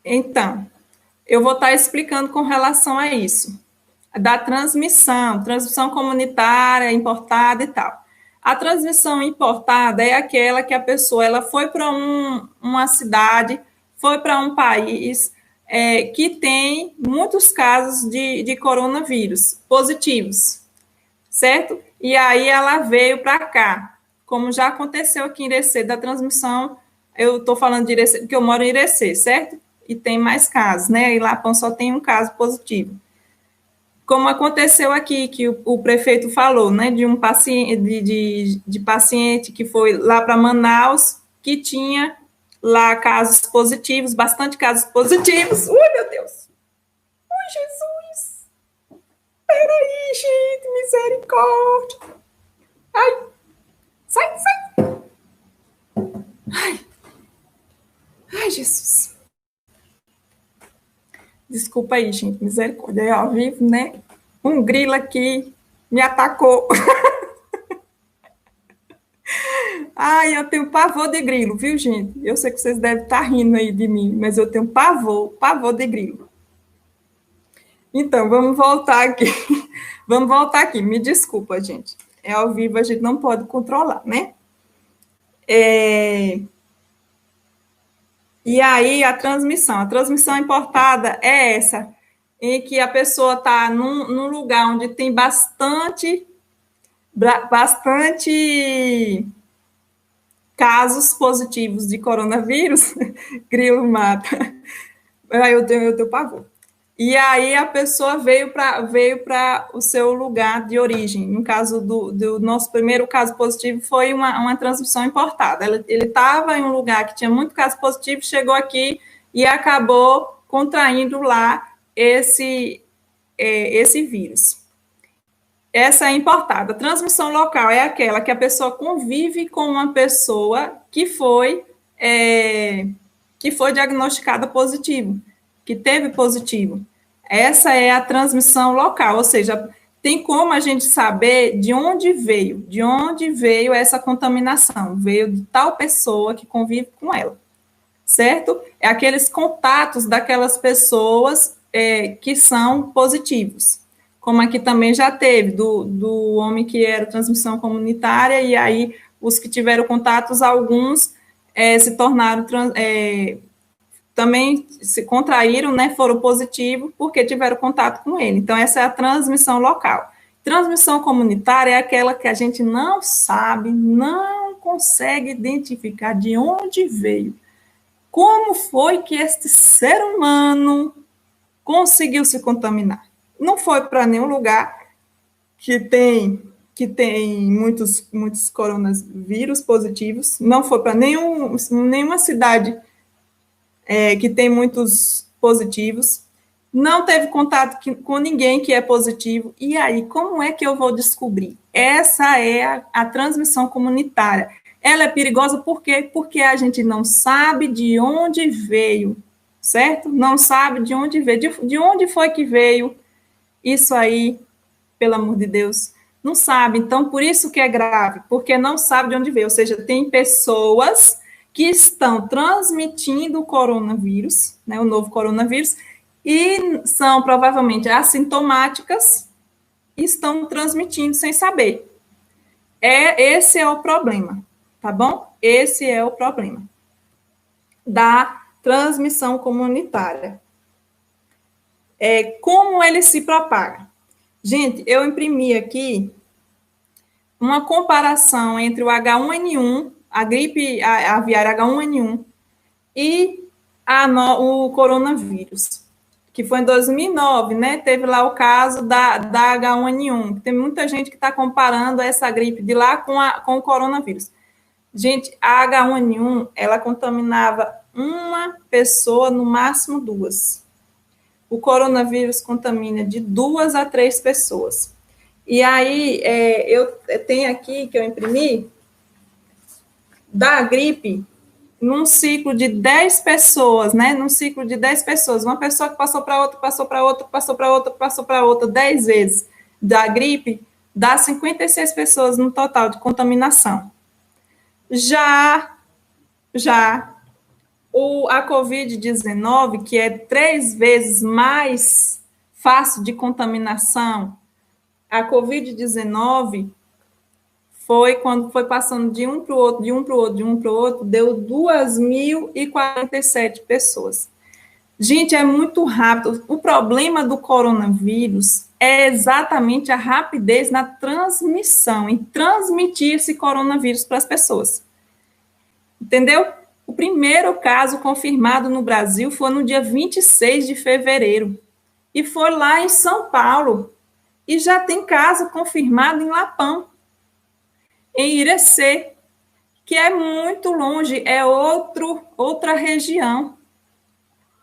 Então, eu vou estar explicando com relação a isso, da transmissão comunitária, importada e tal. A transmissão importada é aquela que a pessoa ela foi para uma cidade, foi para um país que tem muitos casos de coronavírus positivos, certo? E aí ela veio para cá, como já aconteceu aqui em Irecê, da transmissão, eu estou falando de Irecê, porque eu moro em Irecê, certo? E tem mais casos, né? E Lapão só tem um caso positivo. Como aconteceu aqui, que o prefeito falou, né, de um paciente, de paciente que foi lá para Manaus, que tinha lá casos positivos, bastante casos positivos. Ui, meu Deus! Ui, Jesus! Peraí, gente, misericórdia! Ai, sai, sai! Ai, ai, Jesus! Desculpa aí, gente, misericórdia, é ao vivo, né? Um grilo aqui me atacou. Ai, eu tenho pavor de grilo, viu, gente? Eu sei que vocês devem estar rindo aí de mim, mas eu tenho pavor de grilo. Então, vamos voltar aqui. Vamos voltar aqui. Me desculpa, gente. É ao vivo, a gente não pode controlar, né? E aí, a transmissão importada é essa, em que a pessoa está num lugar onde tem bastante casos positivos de coronavírus, grilo mata. Aí eu tenho pavor. E aí a pessoa veio para o seu lugar de origem. No caso do nosso primeiro caso positivo, foi uma transmissão importada. Ele estava em um lugar que tinha muito caso positivo, chegou aqui e acabou contraindo lá esse vírus. Essa é importada. A transmissão local é aquela que a pessoa convive com uma pessoa que foi diagnosticada positivo, que teve positivo. Essa é a transmissão local, ou seja, tem como a gente saber de onde veio essa contaminação. Veio de tal pessoa que convive com ela, certo? É aqueles contatos daquelas pessoas que são positivos. Como aqui também já teve, do homem que era transmissão comunitária, e aí os que tiveram contatos, alguns se tornaram, também se contraíram, né, foram positivos, porque tiveram contato com ele. Então, essa é a transmissão local. Transmissão comunitária é aquela que a gente não sabe, não consegue identificar de onde veio. Como foi que este ser humano conseguiu se contaminar? Não foi para nenhum lugar que tem muitos coronavírus positivos, não foi para nenhuma cidade que tem muitos positivos, não teve contato com ninguém que é positivo, e aí, como é que eu vou descobrir? Essa é a transmissão comunitária. Ela é perigosa por quê? Porque a gente não sabe de onde veio, certo? Não sabe de onde veio, de onde foi que veio isso aí, pelo amor de Deus, não sabe. Então, por isso que é grave, porque não sabe de onde veio. Ou seja, tem pessoas que estão transmitindo o coronavírus, né, o novo coronavírus, e são provavelmente assintomáticas e estão transmitindo sem saber. Esse é o problema, tá bom? Esse é o problema da transmissão comunitária. Como ele se propaga? Gente, eu imprimi aqui uma comparação entre o H1N1, a gripe aviária H1N1, e o coronavírus, que foi em 2009, né? Teve lá o caso da H1N1. Tem muita gente que está comparando essa gripe de lá com o coronavírus. Gente, a H1N1, ela contaminava uma pessoa, no máximo duas. O coronavírus contamina de 2 a 3 pessoas. E aí, eu tenho aqui, que eu imprimi, da gripe, num ciclo de 10 pessoas, né? Num ciclo de 10 pessoas. Uma pessoa que passou para outra, passou para outra, passou para outra, passou para outra 10 vezes. Da gripe, dá 56 pessoas no total de contaminação. Já a Covid-19, que é 3 vezes mais fácil de contaminação, a Covid-19 foi quando foi passando de um para o outro, de um para o outro, de um para o outro, deu 2.047 pessoas. Gente, é muito rápido. O problema do coronavírus é exatamente a rapidez na transmissão, em transmitir esse coronavírus para as pessoas. Entendeu? O primeiro caso confirmado no Brasil foi no dia 26 de fevereiro. E foi lá em São Paulo. E já tem caso confirmado em Lapão, em Irecê, que é muito longe, é outra região.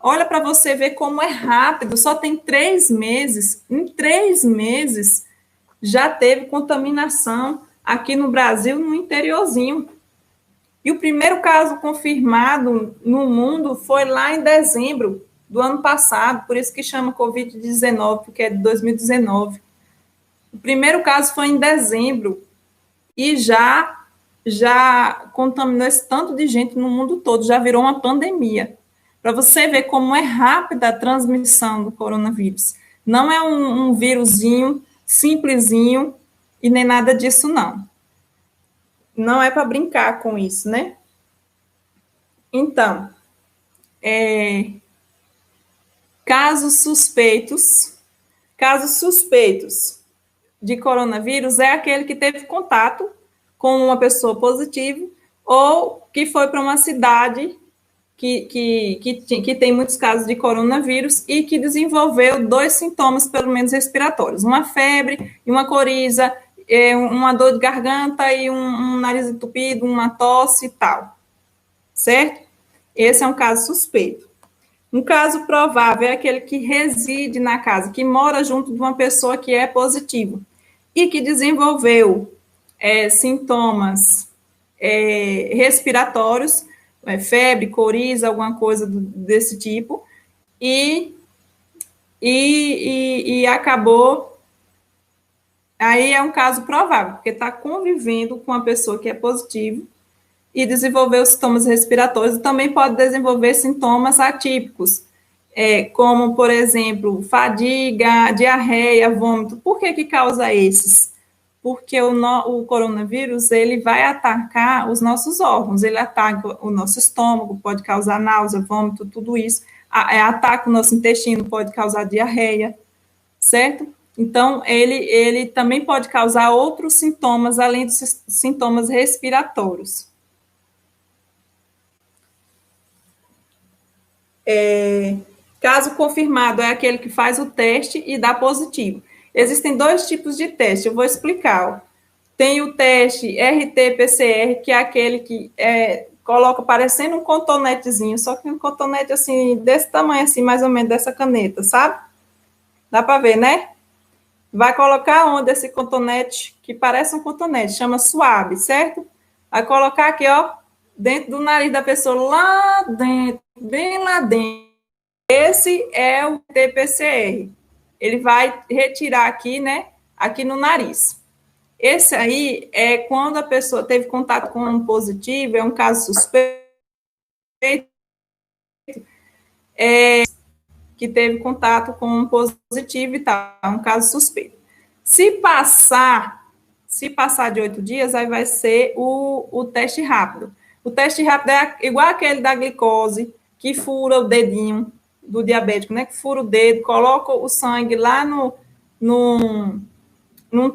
Olha para você ver como é rápido, só tem 3 meses. Em 3 meses já teve contaminação aqui no Brasil, no interiorzinho. E o primeiro caso confirmado no mundo foi lá em dezembro do ano passado, por isso que chama Covid-19, porque é de 2019. O primeiro caso foi em dezembro e já contaminou esse tanto de gente no mundo todo, já virou uma pandemia. Para você ver como é rápida a transmissão do coronavírus. Não é um vírusinho simplesinho e nem nada disso, não. Não é para brincar com isso, né? Então, casos suspeitos de coronavírus é aquele que teve contato com uma pessoa positiva ou que foi para uma cidade que tem muitos casos de coronavírus e que desenvolveu 2 sintomas, pelo menos, respiratórios. Uma febre e uma coriza, uma dor de garganta e um nariz entupido, uma tosse e tal. Certo? Esse é um caso suspeito. Um caso provável é aquele que reside na casa, que mora junto de uma pessoa que é positivo e que desenvolveu sintomas respiratórios, febre, coriza, alguma coisa desse tipo, e acabou. Aí é um caso provável, porque está convivendo com uma pessoa que é positiva e desenvolveu sintomas respiratórios, e também pode desenvolver sintomas atípicos, como, por exemplo, fadiga, diarreia, vômito. Por que causa esses? Porque o coronavírus, ele vai atacar os nossos órgãos, ele ataca o nosso estômago, pode causar náusea, vômito, tudo isso, ataca o nosso intestino, pode causar diarreia, certo? Então, ele também pode causar outros sintomas, além dos sintomas respiratórios. Caso confirmado é aquele que faz o teste e dá positivo. Existem 2 tipos de teste, eu vou explicar. Ó. Tem o teste RT-PCR, que é aquele que coloca parecendo um cotonetezinho, só que um cotonete assim, desse tamanho, assim, mais ou menos dessa caneta, sabe? Dá para ver, né? Vai colocar onde esse cotonete, que parece um cotonete, chama suave, certo? Vai colocar aqui, ó, dentro do nariz da pessoa, lá dentro, bem lá dentro. Esse é o RT-PCR. Ele vai retirar aqui, né, aqui no nariz. Esse aí é quando a pessoa teve contato com um positivo, é um caso suspeito, que teve contato com um positivo e tal, é um caso suspeito. Se passar de 8 dias, aí vai ser o teste rápido. O teste rápido é igual aquele da glicose, que fura o dedinho do diabético, né? Que fura o dedo, coloca o sangue lá num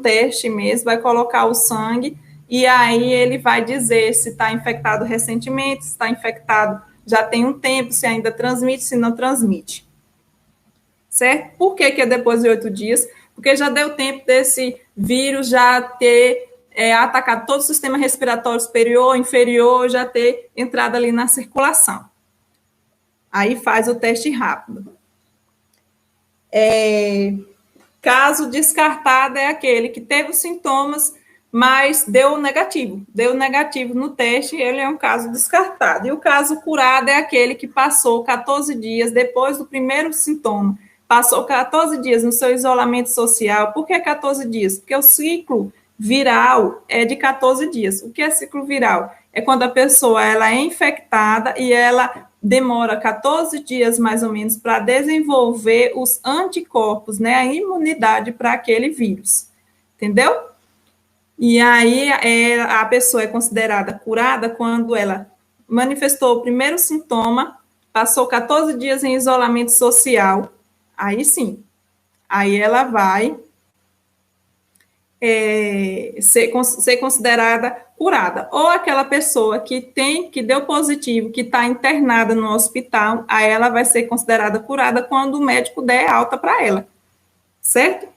teste mesmo, vai colocar o sangue, e aí ele vai dizer se está infectado recentemente, se está infectado já tem um tempo, se ainda transmite, se não transmite. Certo? Por que é depois de 8 dias? Porque já deu tempo desse vírus já ter atacado todo o sistema respiratório superior, inferior, já ter entrado ali na circulação. Aí faz o teste rápido. Caso descartado é aquele que teve os sintomas, mas deu negativo. Deu negativo no teste, ele é um caso descartado. E o caso curado é aquele que passou 14 dias depois do primeiro sintoma. Passou 14 dias no seu isolamento social. Por que 14 dias? Porque o ciclo viral é de 14 dias. O que é ciclo viral? É quando a pessoa ela é infectada e ela demora 14 dias, mais ou menos, para desenvolver os anticorpos, né, a imunidade para aquele vírus. Entendeu? E aí a pessoa é considerada curada quando ela manifestou o primeiro sintoma, passou 14 dias em isolamento social, aí sim, aí ela vai ser considerada curada. Ou aquela pessoa que deu positivo, que está internada no hospital, aí ela vai ser considerada curada quando o médico der alta para ela, certo?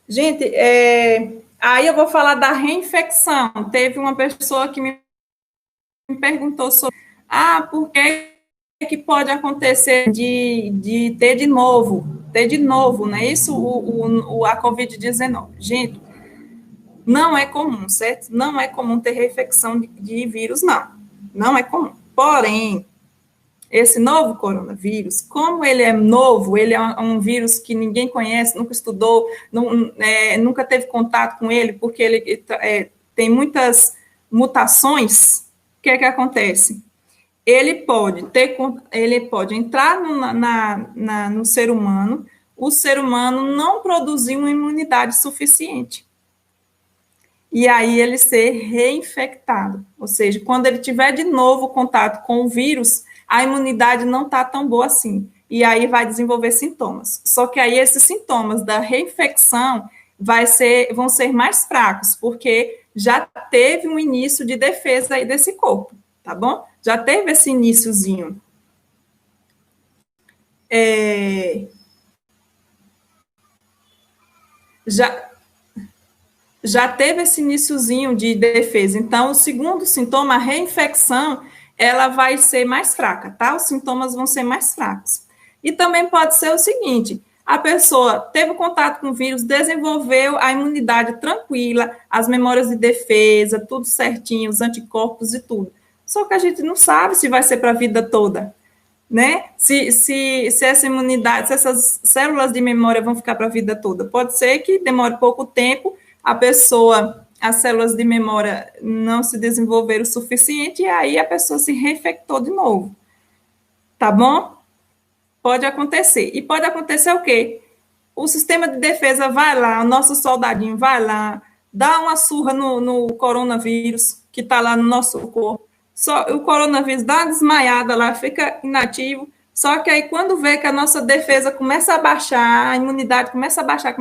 Gente, aí eu vou falar da reinfecção. Teve uma pessoa que me perguntou sobre, por que pode acontecer de ter de novo, né? Isso, a Covid-19. Gente, não é comum, certo? Não é comum ter reinfecção de vírus, não. Não é comum. Porém, esse novo coronavírus, como ele é novo, ele é um vírus que ninguém conhece, nunca estudou, nunca teve contato com ele, porque ele tem muitas mutações, o que é que acontece? Ele pode entrar no ser humano, o ser humano não produzir uma imunidade suficiente. E aí ele ser reinfectado. Ou seja, quando ele tiver de novo contato com o vírus, a imunidade não está tão boa assim. E aí vai desenvolver sintomas. Só que aí esses sintomas da reinfecção vão ser mais fracos, porque já teve um início de defesa aí desse corpo, tá bom? Já teve esse iniciozinho. Já teve esse iniciozinho de defesa. Então, o segundo sintoma, a reinfecção, ela vai ser mais fraca, tá? Os sintomas vão ser mais fracos. E também pode ser o seguinte: a pessoa teve contato com o vírus, desenvolveu a imunidade tranquila, as memórias de defesa, tudo certinho, os anticorpos e tudo. Só que a gente não sabe se vai ser para a vida toda, né? Se essa imunidade, se essas células de memória vão ficar para a vida toda. Pode ser que demore pouco tempo, as células de memória não se desenvolveram o suficiente e aí a pessoa se reinfectou de novo. Tá bom? Pode acontecer. E pode acontecer o quê? O sistema de defesa vai lá, o nosso soldadinho vai lá, dá uma surra no coronavírus que está lá no nosso corpo. O coronavírus dá uma desmaiada lá, fica inativo. Só que aí, quando vê que a nossa defesa começa a baixar, a imunidade começa a baixar,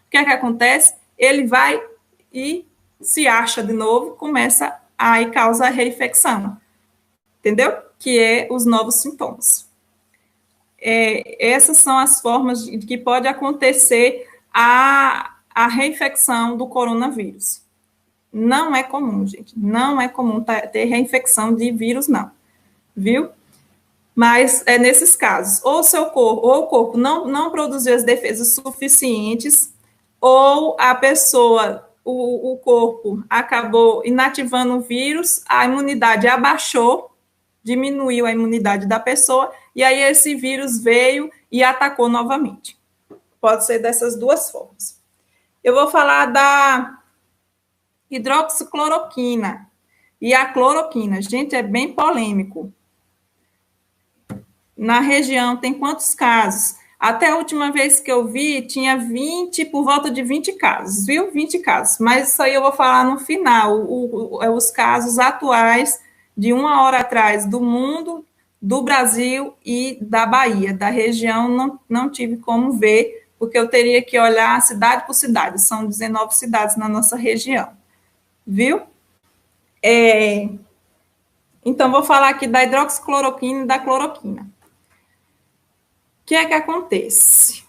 o que é que acontece? Ele vai e se acha de novo, começa aí causa a reinfecção, entendeu? Que é os novos sintomas. Essas são as formas de que pode acontecer a reinfecção do coronavírus. Não é comum, gente, não é comum ter reinfecção de vírus, não, viu? Mas é nesses casos, ou o corpo não produziu as defesas suficientes, ou a pessoa, o corpo acabou inativando o vírus, a imunidade abaixou, diminuiu a imunidade da pessoa, e aí esse vírus veio e atacou novamente. Pode ser dessas duas formas. Eu vou falar da hidroxicloroquina e a cloroquina. Gente, é bem polêmico. Na região tem quantos casos? Até a última vez que eu vi, tinha 20, por volta de 20 casos, viu? 20 casos. Mas isso aí eu vou falar no final, os casos atuais de uma hora atrás do mundo, do Brasil e da Bahia. Da região não tive como ver, porque eu teria que olhar cidade por cidade. São 19 cidades na nossa região, viu? Então, vou falar aqui da hidroxicloroquina e da cloroquina. O que é que acontece?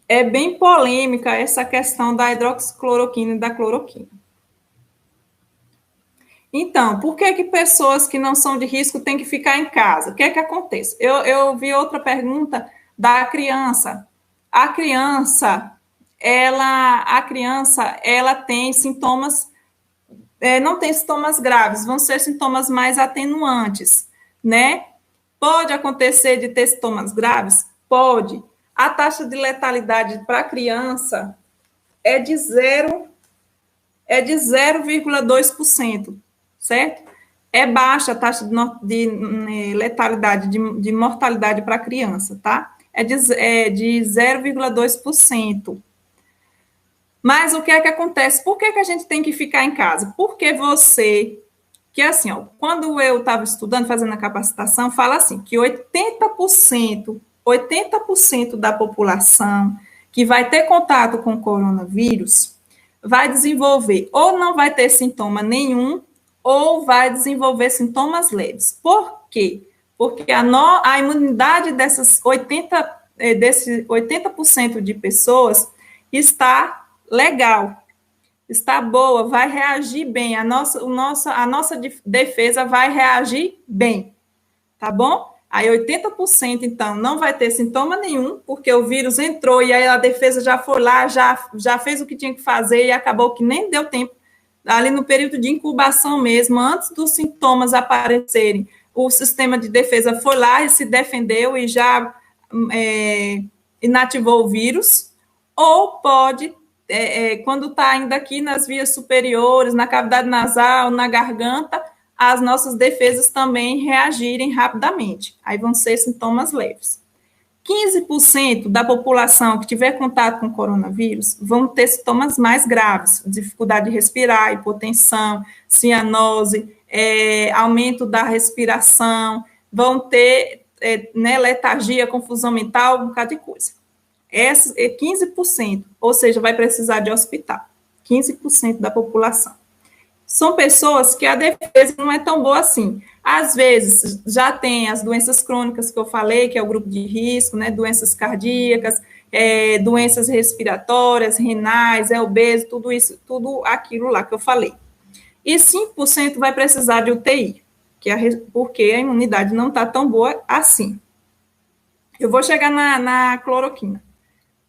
É bem polêmica essa questão da hidroxicloroquina e da cloroquina. Então, por que pessoas que não são de risco têm que ficar em casa? O que é que acontece? Eu vi outra pergunta da criança. A criança, ela tem sintomas, não tem sintomas graves, vão ser sintomas mais atenuantes, né? Pode acontecer de ter sintomas graves? Pode. A taxa de letalidade para a criança é de 0,2%, certo? É baixa a taxa de letalidade, de mortalidade para a criança, tá? É de 0,2%. Mas o que é que acontece? Por que a gente tem que ficar em casa? Porque que é assim, ó, quando eu estava estudando, fazendo a capacitação, fala assim, que 80% da população que vai ter contato com o coronavírus vai desenvolver ou não vai ter sintoma nenhum ou vai desenvolver sintomas leves. Por quê? Porque a imunidade desses 80% de pessoas está legal, está boa, vai reagir bem, a nossa defesa vai reagir bem, tá bom? Aí 80%, então, não vai ter sintoma nenhum, porque o vírus entrou e aí a defesa já foi lá, já fez o que tinha que fazer e acabou que nem deu tempo, ali no período de incubação mesmo, antes dos sintomas aparecerem, o sistema de defesa foi lá e se defendeu e já inativou o vírus, ou pode quando está ainda aqui nas vias superiores, na cavidade nasal, na garganta, as nossas defesas também reagirem rapidamente. Aí vão ser sintomas leves. 15% da população que tiver contato com coronavírus vão ter sintomas mais graves, dificuldade de respirar, hipotensão, cianose, aumento da respiração, vão ter letargia, confusão mental, um bocado de coisa. Essa é 15%, ou seja, vai precisar de hospital. 15% da população. São pessoas que a defesa não é tão boa assim. Às vezes, já tem as doenças crônicas que eu falei, que é o grupo de risco, né? Doenças cardíacas, doenças respiratórias, renais, obeso, tudo isso, tudo aquilo lá que eu falei. E 5% vai precisar de UTI, porque a imunidade não está tão boa assim. Eu vou chegar na cloroquina.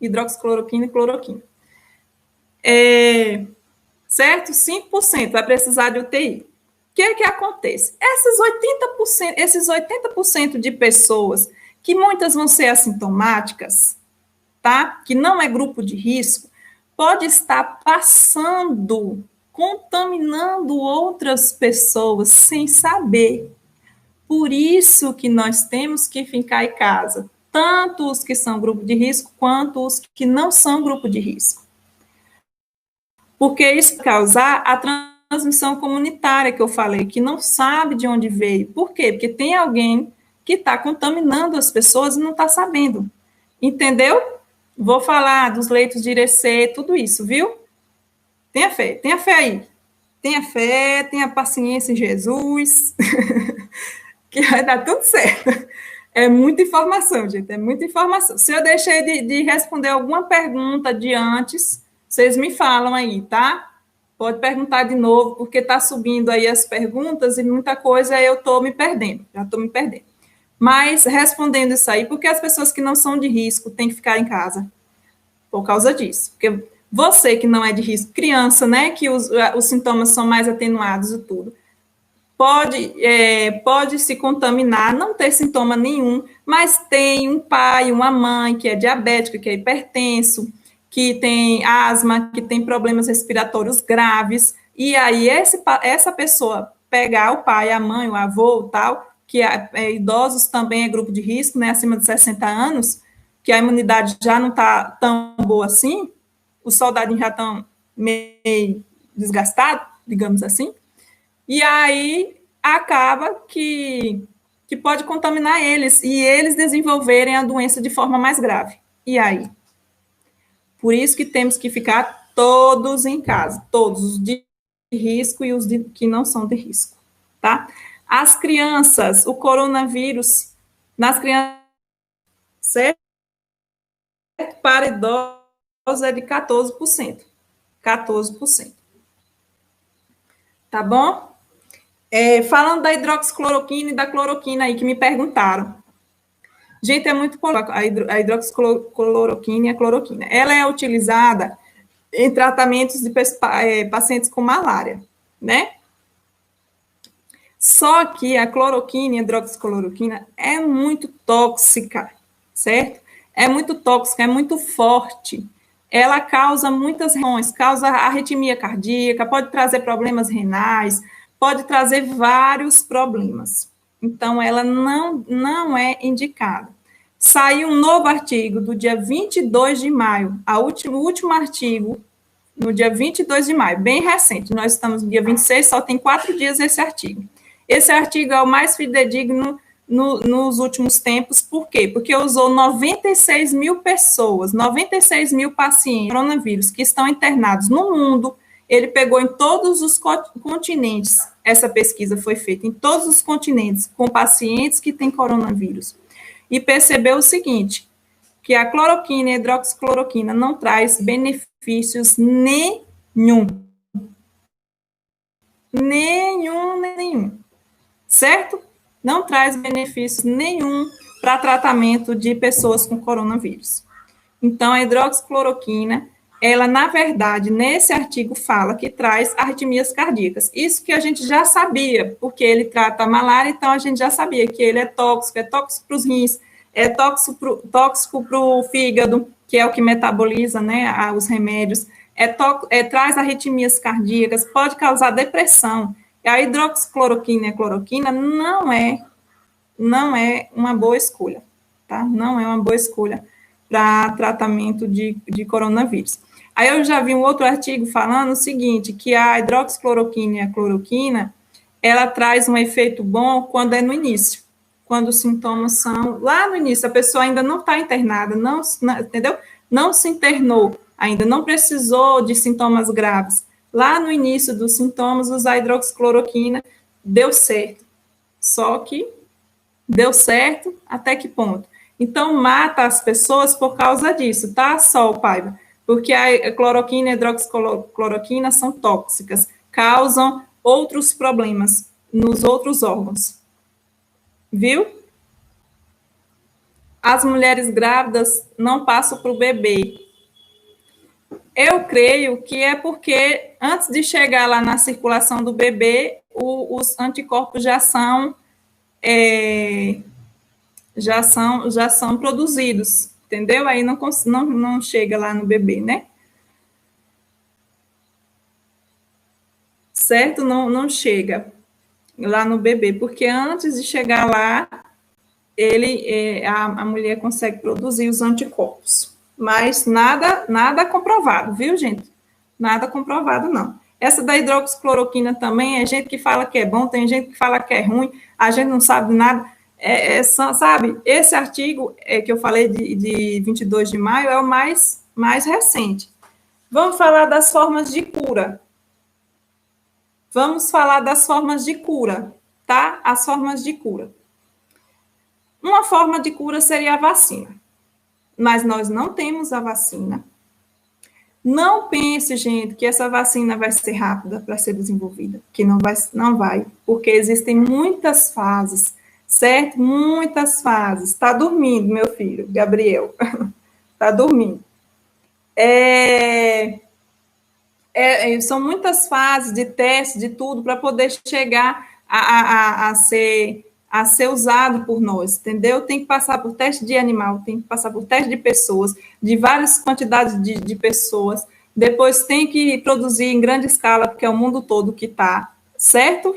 Hidroxicloroquina e cloroquina. Certo? 5% vai precisar de UTI. O que acontece? Esses 80% de pessoas, que muitas vão ser assintomáticas, tá? Que não é grupo de risco, pode estar contaminando outras pessoas sem saber. Por isso que nós temos que ficar em casa, tanto os que são grupo de risco, quanto os que não são grupo de risco. Porque isso vai causar a transmissão comunitária que eu falei, que não sabe de onde veio. Por quê? Porque tem alguém que está contaminando as pessoas e não está sabendo. Entendeu? Vou falar dos leitos de IRC, tudo isso, viu? Tenha fé aí. Tenha paciência em Jesus, que vai dar tudo certo. É muita informação, gente, é muita informação. Se eu deixei de responder alguma pergunta de antes, vocês me falam aí, tá? Pode perguntar de novo, porque está subindo aí as perguntas e muita coisa eu estou me perdendo, já estou me perdendo. Mas respondendo isso aí, porque as pessoas que não são de risco têm que ficar em casa por causa disso. Porque você que não é de risco, criança, né, que os sintomas são mais atenuados e tudo, pode se contaminar, não ter sintoma nenhum, mas tem um pai, uma mãe que é diabético, que é hipertenso, que tem asma, que tem problemas respiratórios graves, e aí essa pessoa pegar o pai, a mãe, o avô, tal, que idosos também é grupo de risco, né, acima de 60 anos, que a imunidade já não está tão boa assim, os soldadinhos já estão meio desgastados, digamos assim, e aí acaba que pode contaminar eles, e eles desenvolverem a doença de forma mais grave. E aí? Por isso que temos que ficar todos em casa, todos os de risco e os que não são de risco, tá? As crianças, o coronavírus, nas crianças, certo? Para idosos é de 14%. 14%. Tá bom? Falando da hidroxicloroquina e da cloroquina aí, que me perguntaram. Gente, é muito polêmico a hidroxicloroquina e a cloroquina. Ela é utilizada em tratamentos de pacientes com malária, né? Só que a cloroquina e a hidroxicloroquina é muito tóxica, certo? É muito tóxica, é muito forte. Ela causa muitas reações, causa arritmia cardíaca, pode trazer problemas renais, pode trazer vários problemas. Então, ela não é indicada. Saiu um novo artigo do dia 22 de maio, o último artigo no dia 22 de maio, bem recente. Nós estamos no dia 26, só tem 4 dias esse artigo. Esse artigo é o mais fidedigno nos últimos tempos. Por quê? Porque usou 96 mil pessoas, 96 mil pacientes com coronavírus que estão internados no mundo. Ele pegou em todos os continentes. Essa pesquisa foi feita em todos os continentes com pacientes que têm coronavírus. E percebeu o seguinte, que a cloroquina e a hidroxicloroquina não traz benefícios nenhum. Nenhum. Certo? Não traz benefício nenhum para tratamento de pessoas com coronavírus. Então, a hidroxicloroquina, ela, na verdade, nesse artigo fala que traz arritmias cardíacas. Isso que a gente já sabia, porque ele trata a malária, então a gente já sabia que ele é tóxico para os rins, é tóxico para o fígado, que é o que metaboliza, né, os remédios, traz arritmias cardíacas, pode causar depressão. A hidroxicloroquina e a cloroquina não é uma boa escolha, tá? Não é uma boa escolha para tratamento de coronavírus. Aí eu já vi um outro artigo falando o seguinte, que a hidroxicloroquina e a cloroquina, ela traz um efeito bom quando é no início, quando os sintomas são lá no início, a pessoa ainda não está internada, entendeu? Não se internou ainda, não precisou de sintomas graves. Lá no início dos sintomas, usar hidroxicloroquina deu certo. Só que deu certo até que ponto? Então, mata as pessoas por causa disso, tá, Sol Paiva? Porque a cloroquina e a hidroxicloroquina são tóxicas, causam outros problemas nos outros órgãos. Viu? As mulheres grávidas não passam para o bebê. Eu creio que é porque antes de chegar lá na circulação do bebê, os anticorpos já são produzidos, entendeu? Aí não chega lá no bebê, né? Certo? Não chega lá no bebê, porque antes de chegar lá, a mulher consegue produzir os anticorpos. Mas nada comprovado, viu, gente? Nada comprovado, não. Essa da hidroxicloroquina também, é gente que fala que é bom, tem gente que fala que é ruim, a gente não sabe nada. Sabe, esse artigo que eu falei de 22 de maio é o mais recente. Vamos falar das formas de cura. Vamos falar das formas de cura, tá? As formas de cura. Uma forma de cura seria a vacina, mas nós não temos a vacina. Não pense, gente, que essa vacina vai ser rápida para ser desenvolvida, que não vai, porque existem muitas fases, certo? Muitas fases. Está dormindo, meu filho, Gabriel. Está dormindo. São muitas fases de teste, de tudo, para poder chegar a ser usado por nós, entendeu? Tem que passar por teste de animal, tem que passar por teste de pessoas, de várias quantidades de pessoas, depois tem que produzir em grande escala, porque é o mundo todo que está, certo?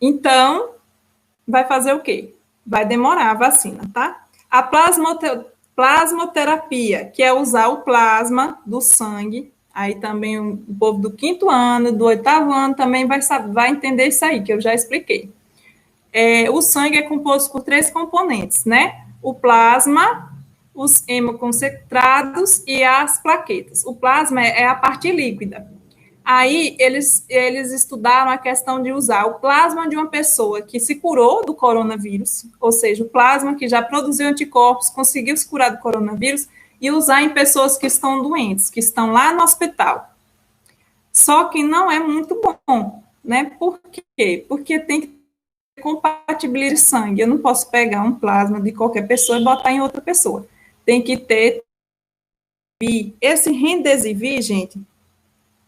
Então, vai fazer o quê? Vai demorar a vacina, tá? A plasmoterapia, que é usar o plasma do sangue, aí também o povo do 5º ano, do 8º ano também vai entender isso aí, que eu já expliquei. O sangue é composto por 3 componentes, né? O plasma, os hemoconcentrados e as plaquetas. O plasma é a parte líquida. Aí, eles estudaram a questão de usar o plasma de uma pessoa que se curou do coronavírus, ou seja, o plasma que já produziu anticorpos, conseguiu se curar do coronavírus, e usar em pessoas que estão doentes, que estão lá no hospital. Só que não é muito bom, né? Por quê? Porque tem que compatibilizar sangue. Eu não posso pegar um plasma de qualquer pessoa e botar em outra pessoa. Tem que ter. Esse Remdesivir, gente,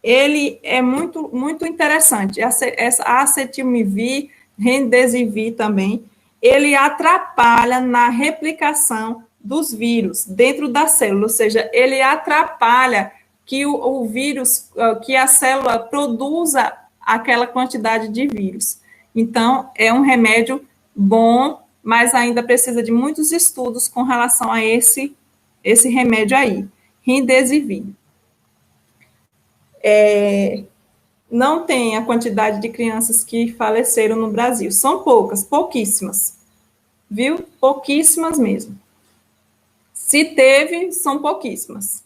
ele é muito, muito interessante. Essa acetilmivir, Remdesivir também, ele atrapalha na replicação dos vírus dentro da célula, ou seja, ele atrapalha que o vírus, que a célula produza aquela quantidade de vírus. Então, é um remédio bom, mas ainda precisa de muitos estudos com relação a esse remédio aí, Remdesivir. não tem a quantidade de crianças que faleceram no Brasil. São poucas, pouquíssimas, viu? Pouquíssimas mesmo. Se teve, são pouquíssimas,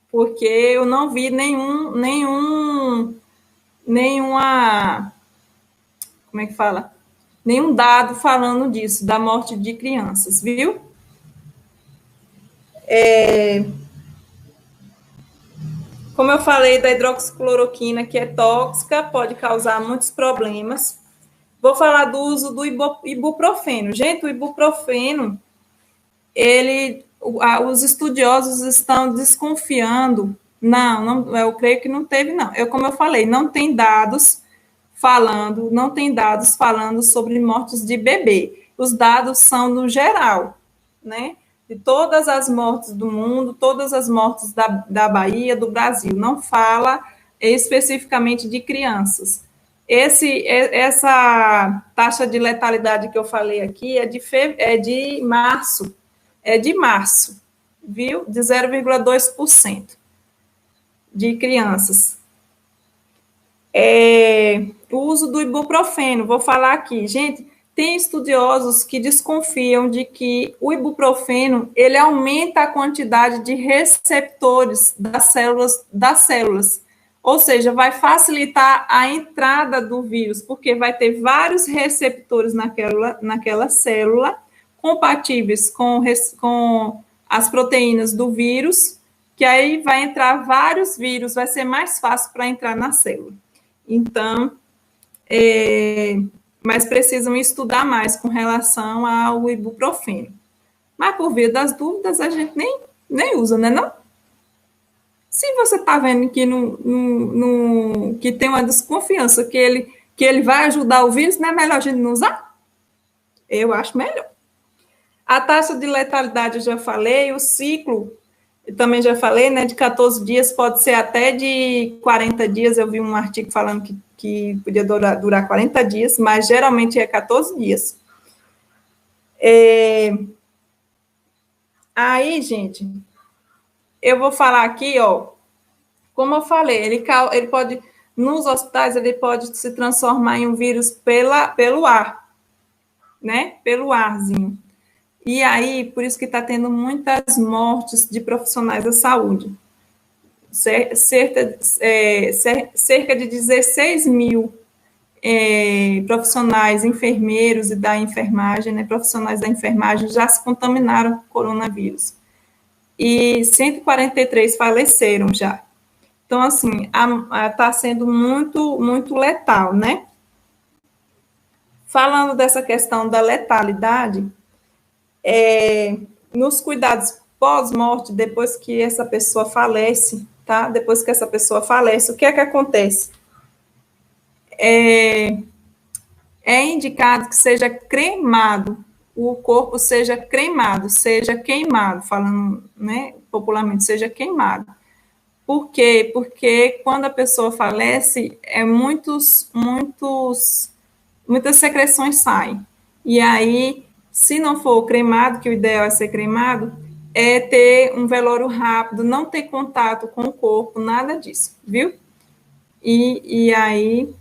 porque eu não vi nenhuma, como é que fala? Nenhum dado falando disso, da morte de crianças, viu? Como eu falei da hidroxicloroquina, que é tóxica, pode causar muitos problemas. Vou falar do uso do ibuprofeno. Gente, o ibuprofeno, os estudiosos estão desconfiando. Não, eu creio que não teve, não. Como eu falei, não tem dados falando sobre mortes de bebê. Os dados são no geral, né? De todas as mortes do mundo, todas as mortes da Bahia, do Brasil. Não fala especificamente de crianças. Essa taxa de letalidade que eu falei aqui é de março, viu? De 0,2% de crianças. O uso do ibuprofeno, vou falar aqui, gente, tem estudiosos que desconfiam de que o ibuprofeno, ele aumenta a quantidade de receptores das células, ou seja, vai facilitar a entrada do vírus, porque vai ter vários receptores naquela célula, compatíveis com as proteínas do vírus, que aí vai entrar vários vírus, vai ser mais fácil para entrar na célula. Então, mas precisam estudar mais com relação ao ibuprofeno. Mas, por via das dúvidas, a gente nem usa, né, não? Se você está vendo que, que tem uma desconfiança que ele vai ajudar o vírus, não é melhor a gente não usar? Eu acho melhor. A taxa de letalidade eu já falei, o ciclo, eu também já falei, né, de 14 dias, pode ser até de 40 dias, eu vi um artigo falando que podia durar 40 dias, mas geralmente é 14 dias. Aí, gente, eu vou falar aqui, ó, como eu falei, ele pode, nos hospitais, ele pode se transformar em um vírus pelo ar, né, pelo arzinho. E aí, por isso que está tendo muitas mortes de profissionais da saúde. Cerca de 16 mil profissionais, enfermeiros e da enfermagem, né, profissionais da enfermagem já se contaminaram com coronavírus. E 143 faleceram já. Então, assim, está sendo muito, muito letal, né? Falando dessa questão da letalidade, nos cuidados pós-morte, depois que essa pessoa falece, tá? Depois que essa pessoa falece, o que é que acontece? É indicado que seja cremado, o corpo seja cremado, seja queimado, falando, né, popularmente, seja queimado. Por quê? Porque quando a pessoa falece, muitas secreções saem. E aí, se não for cremado, que o ideal é ser cremado, é ter um velório rápido, não ter contato com o corpo, nada disso, viu? E aí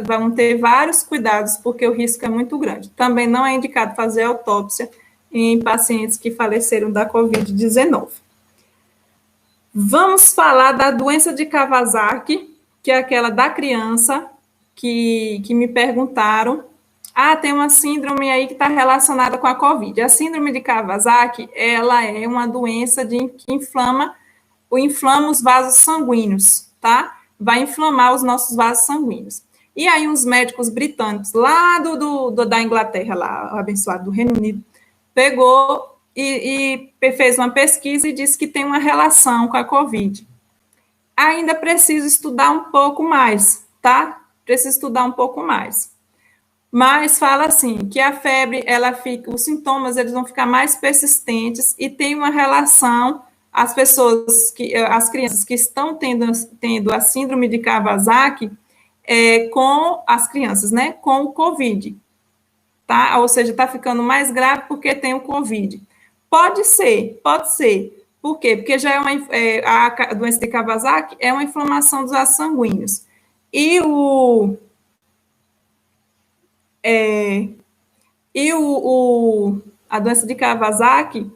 vão ter vários cuidados, porque o risco é muito grande. Também não é indicado fazer autópsia em pacientes que faleceram da Covid-19. Vamos falar da doença de Kawasaki, que é aquela da criança, que me perguntaram. Tem uma síndrome aí que está relacionada com a Covid. A síndrome de Kawasaki, ela é uma doença que inflama os vasos sanguíneos, tá? Vai inflamar os nossos vasos sanguíneos. E aí uns médicos britânicos lá da Inglaterra, lá, abençoado do Reino Unido, pegou e fez uma pesquisa e disse que tem uma relação com a Covid. Ainda preciso estudar um pouco mais, tá? Preciso estudar um pouco mais. Mas fala assim, que a febre, os sintomas, eles vão ficar mais persistentes e tem uma relação, as crianças que estão tendo a síndrome de Kawasaki com as crianças, né, com o Covid, tá? Ou seja, está ficando mais grave porque tem o Covid. Pode ser, Por quê? Porque já a doença de Kawasaki é uma inflamação dos vasos sanguíneos. E a doença de Kawasaki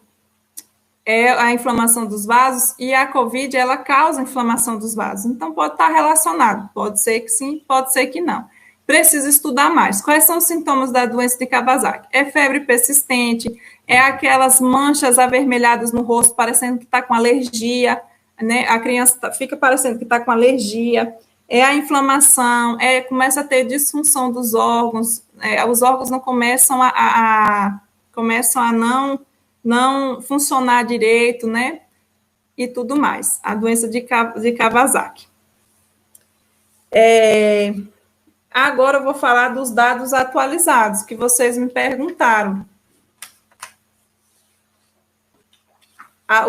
é a inflamação dos vasos, e a COVID, ela causa inflamação dos vasos. Então, pode estar relacionado. Pode ser que sim, pode ser que não. Precisa estudar mais. Quais são os sintomas da doença de Kawasaki? É febre persistente, é aquelas manchas avermelhadas no rosto, parecendo que está com alergia, né? A criança fica parecendo que está com alergia. É a inflamação, começa a ter disfunção dos órgãos, os órgãos não começam começam a não funcionar direito, né? E tudo mais. A doença de Kawasaki. Agora eu vou falar dos dados atualizados que vocês me perguntaram.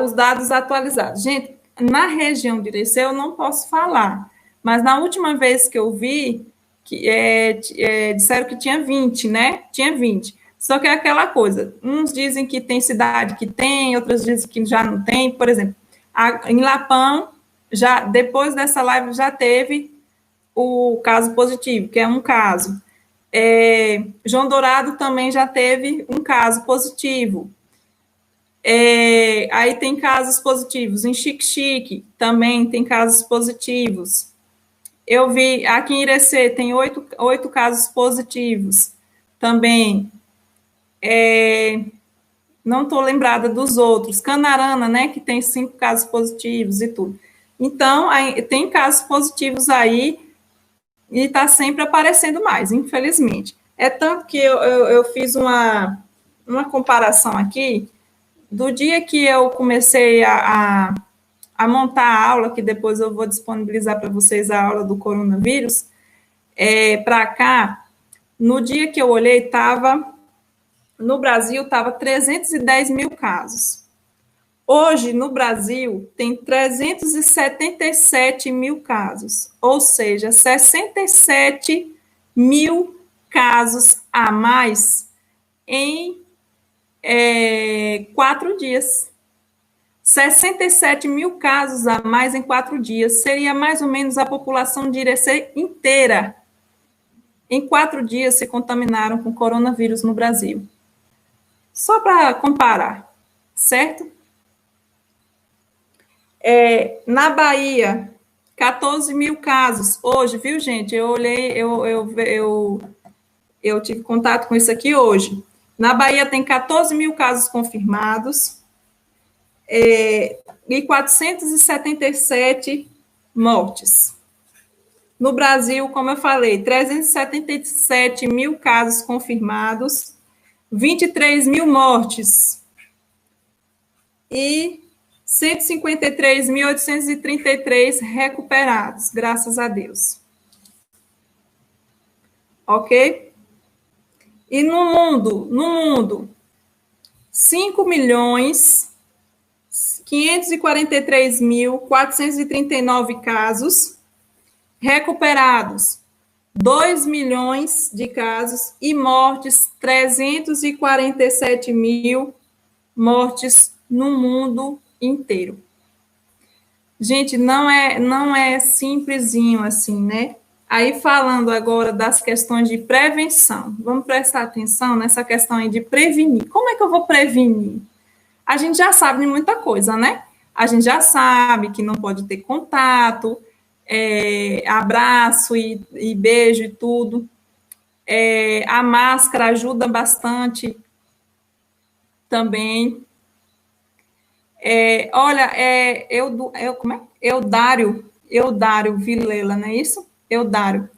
Os dados atualizados. Gente, na região de Irecê eu não posso falar, mas na última vez que eu vi, disseram que tinha 20, né? Tinha 20. Só que é aquela coisa, uns dizem que tem cidade que tem, outros dizem que já não tem. Por exemplo, em Lapão, já depois dessa live já teve o caso positivo, que é um caso. João Dourado também já teve um caso positivo. Aí tem casos positivos. Em Xique-Xique também tem casos positivos. Eu vi, aqui em Irecê tem 8 casos positivos também. Não estou lembrada dos outros. Canarana, né, que tem 5 casos positivos e tudo. Então, tem casos positivos aí e está sempre aparecendo mais, infelizmente. É tanto que eu fiz uma comparação aqui do dia que eu comecei a montar a aula, que depois eu vou disponibilizar para vocês a aula do coronavírus, para cá, no dia que eu olhei, no Brasil, estava 310 mil casos. Hoje, no Brasil, tem 377 mil casos, ou seja, 67 mil casos a mais em 4 dias. 67 mil casos a mais em 4 dias. Seria mais ou menos a população de Irecê inteira. Em 4 dias se contaminaram com coronavírus no Brasil. Só para comparar, certo? Na Bahia, 14 mil casos. Hoje, viu, gente? Eu olhei, eu tive contato com isso aqui hoje. Na Bahia tem 14 mil casos confirmados e 477 mortes. No Brasil, como eu falei, 377 mil casos confirmados, 23 mil mortes e 153.833 recuperados, graças a Deus. Ok? E no mundo, 5.543.439 casos, recuperados 2 milhões de casos e mortes 347 mil mortes no mundo inteiro. Gente, não é simplesinho assim, né? Aí falando agora das questões de prevenção, vamos prestar atenção nessa questão aí de prevenir. Como é que eu vou prevenir? A gente já sabe de muita coisa, né? A gente já sabe que não pode ter contato, abraço e beijo e tudo. A máscara ajuda bastante também. Como é? Eudário Vilela, não é isso? Eudário.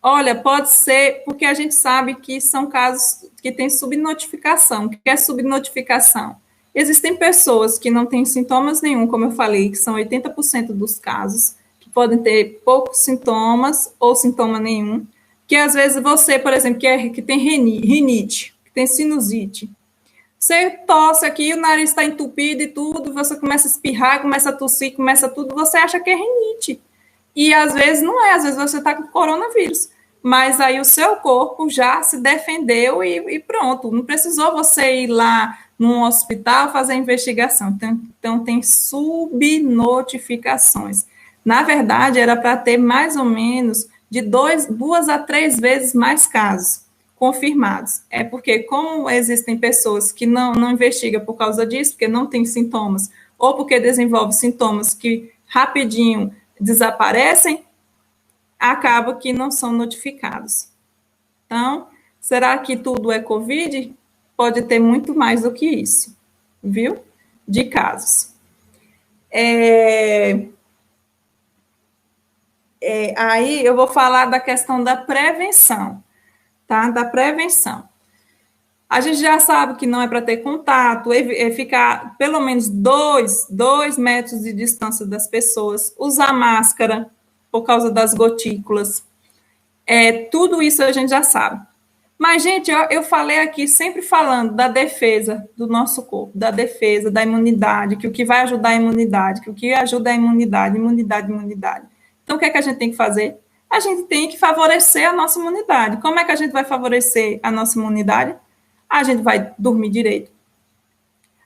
Olha, pode ser, porque a gente sabe que são casos que tem subnotificação. O que é subnotificação? Existem pessoas que não têm sintomas nenhum, como eu falei, que são 80% dos casos, que podem ter poucos sintomas ou sintoma nenhum, que às vezes você, por exemplo, que tem rinite, que tem sinusite, você tosse aqui, o nariz está entupido e tudo, você começa a espirrar, começa a tossir, começa tudo, você acha que é rinite. E às vezes não é, às vezes você está com coronavírus. Mas aí o seu corpo já se defendeu e pronto. Não precisou você ir lá num hospital fazer investigação. Então tem subnotificações. Na verdade, era para ter mais ou menos de 2 a 3 vezes mais casos confirmados. É porque, como existem pessoas que não investigam por causa disso, porque não tem sintomas, ou porque desenvolvem sintomas que rapidinho desaparecem, acaba que não são notificados. Então, será que tudo é Covid? Pode ter muito mais do que isso, viu? De casos. Aí eu vou falar da questão da prevenção, tá? Da prevenção. A gente já sabe que não é para ter contato, ficar pelo menos 2 metros de distância das pessoas, usar máscara por causa das gotículas. Tudo isso a gente já sabe. Mas, gente, eu falei aqui sempre falando da defesa do nosso corpo, da defesa da imunidade, que o que vai ajudar a imunidade, que o que ajuda é a imunidade, imunidade. Então, o que é que a gente tem que fazer? A gente tem que favorecer a nossa imunidade. Como é que a gente vai favorecer a nossa imunidade? A gente vai dormir direito.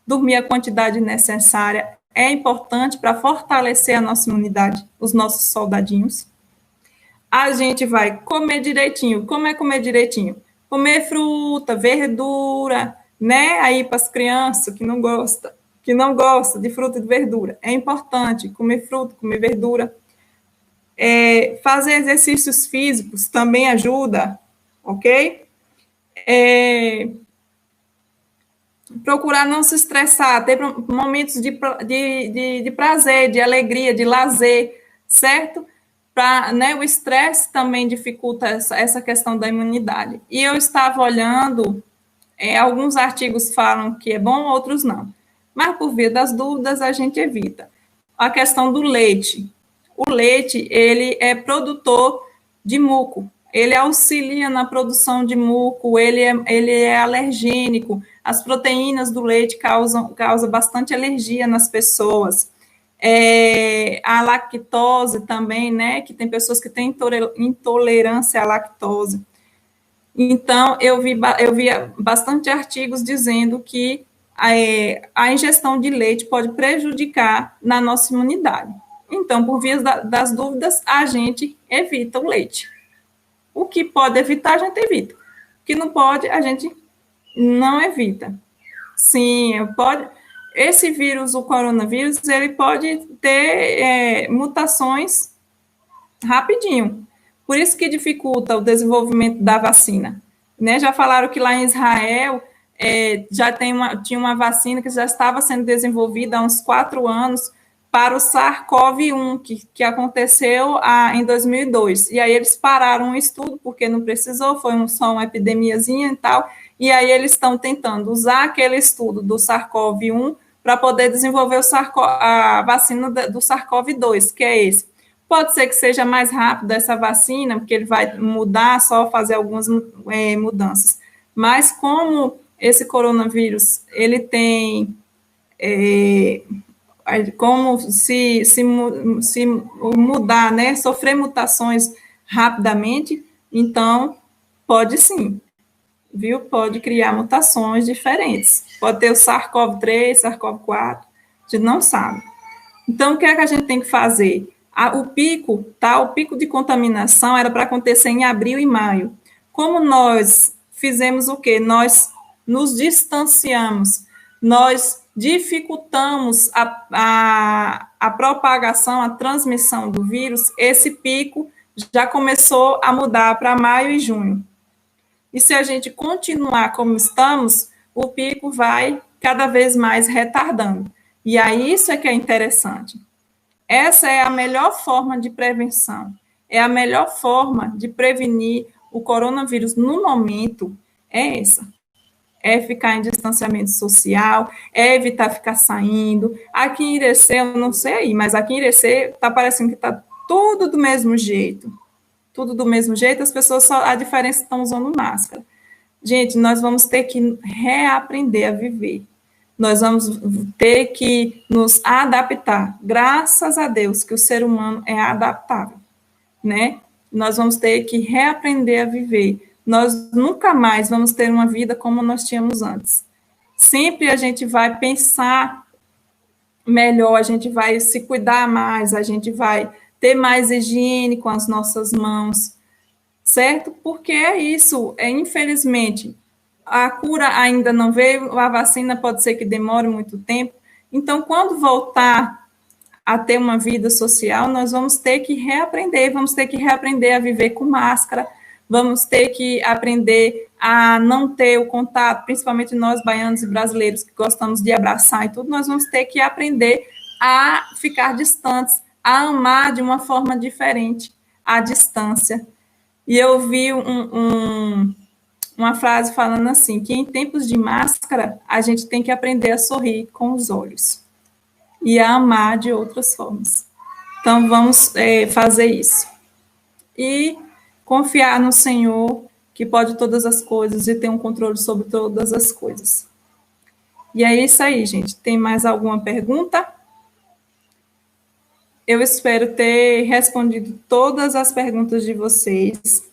Dormir a quantidade necessária é importante para fortalecer a nossa imunidade, os nossos soldadinhos. A gente vai comer direitinho. Como é comer direitinho? Comer fruta, verdura, né? Aí para as crianças que não gostam de fruta e de verdura. É importante comer fruta, comer verdura. Fazer exercícios físicos também ajuda, ok? Procurar não se estressar, ter momentos de prazer, de alegria, de lazer, certo? Né, o estresse também dificulta essa questão da imunidade. E eu estava olhando, alguns artigos falam que é bom, outros não. Mas por via das dúvidas, a gente evita. A questão do leite. O leite, ele é produtor de muco. Ele auxilia na produção de muco, ele é alergênico. As proteínas do leite causam bastante alergia nas pessoas. A lactose também, né? Que tem pessoas que têm intolerância à lactose. Então, eu vi bastante artigos dizendo que a ingestão de leite pode prejudicar na nossa imunidade. Então, por via das dúvidas, a gente evita o leite. O que pode evitar, a gente evita. O que não pode, a gente não evita. Sim, pode. Esse vírus, o coronavírus, ele pode ter mutações rapidinho. Por isso que dificulta o desenvolvimento da vacina. Né? Já falaram que lá em Israel já tinha uma vacina que já estava sendo desenvolvida há uns 4 anos para o SARS-CoV-1, que aconteceu em 2002. E aí eles pararam o estudo, porque não precisou, foi só uma epidemiazinha e tal, e aí eles estão tentando usar aquele estudo do SARS-CoV-1 para poder desenvolver a vacina do SARS-CoV-2, que é esse. Pode ser que seja mais rápido essa vacina, porque ele vai mudar, só fazer algumas mudanças. Mas como esse coronavírus, ele tem... como se mudar, né, sofrer mutações rapidamente, então pode sim, viu? Pode criar mutações diferentes. Pode ter o SARS-CoV-3, SARS-CoV-4, a gente não sabe. Então, o que é que a gente tem que fazer? O pico de contaminação era para acontecer em abril e maio. Como nós fizemos o quê? Nós nos distanciamos, nós dificultamos a propagação, a transmissão do vírus, esse pico já começou a mudar para maio e junho. E se a gente continuar como estamos, o pico vai cada vez mais retardando. E aí isso é que é interessante. Essa é a melhor forma de prevenção, é a melhor forma de prevenir o coronavírus no momento, é essa. É ficar em distanciamento social, é evitar ficar saindo. Aqui em Irecê, eu não sei aí, mas aqui em Irecê está parecendo que está tudo do mesmo jeito. Tudo do mesmo jeito, as pessoas a diferença estão usando máscara. Gente, nós vamos ter que reaprender a viver. Nós vamos ter que nos adaptar. Graças a Deus que o ser humano é adaptável, né? Nós vamos ter que reaprender a viver. Nós nunca mais vamos ter uma vida como nós tínhamos antes. sempre a gente vai pensar melhor, a gente vai se cuidar mais, a gente vai ter mais higiene com as nossas mãos, certo? Porque é isso, infelizmente, a cura ainda não veio, a vacina pode ser que demore muito tempo, então, quando voltar a ter uma vida social, nós vamos ter que reaprender a viver com máscara, vamos ter que aprender a não ter o contato, principalmente nós baianos e brasileiros que gostamos de abraçar e tudo, nós vamos ter que aprender a ficar distantes, a amar de uma forma diferente, à distância. E eu vi uma frase falando assim, que em tempos de máscara, a gente tem que aprender a sorrir com os olhos e a amar de outras formas. Então, vamos fazer isso. E confiar no Senhor, que pode todas as coisas e tem um controle sobre todas as coisas. E é isso aí, gente. Tem mais alguma pergunta? Eu espero ter respondido todas as perguntas de vocês.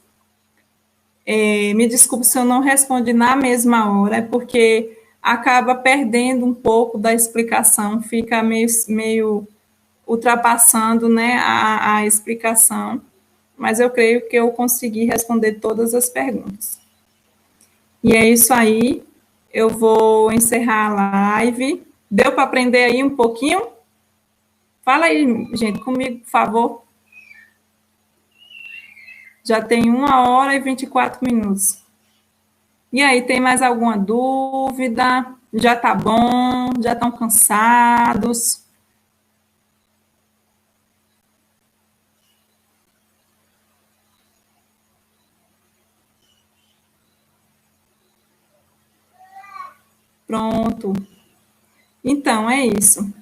Me desculpe se eu não respondi na mesma hora, é porque acaba perdendo um pouco da explicação, fica meio ultrapassando, né, a explicação, mas eu creio que eu consegui responder todas as perguntas. E é isso aí, eu vou encerrar a live. Deu para aprender aí um pouquinho? Fala aí, gente, comigo, por favor. Já tem 1 hora e 24 minutos. E aí, tem mais alguma dúvida? Já tá bom? Já estão cansados? Pronto. Então, é isso.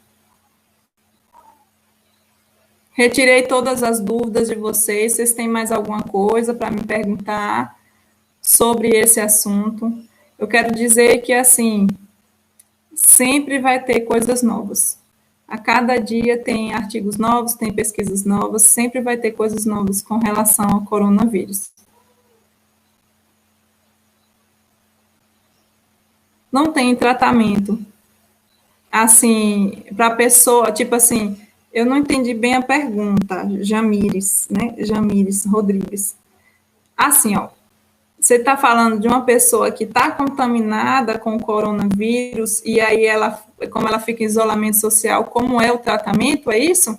Retirei todas as dúvidas de vocês. Vocês têm mais alguma coisa para me perguntar sobre esse assunto? Eu quero dizer que, assim, sempre vai ter coisas novas. A cada dia tem artigos novos, tem pesquisas novas, sempre vai ter coisas novas com relação ao coronavírus. Não tem tratamento. Assim, para a pessoa, tipo assim, eu não entendi bem a pergunta, Jamires, né? Jamires Rodrigues. Assim, ó, você está falando de uma pessoa que está contaminada com o coronavírus e aí ela, como ela fica em isolamento social, como é o tratamento, é isso?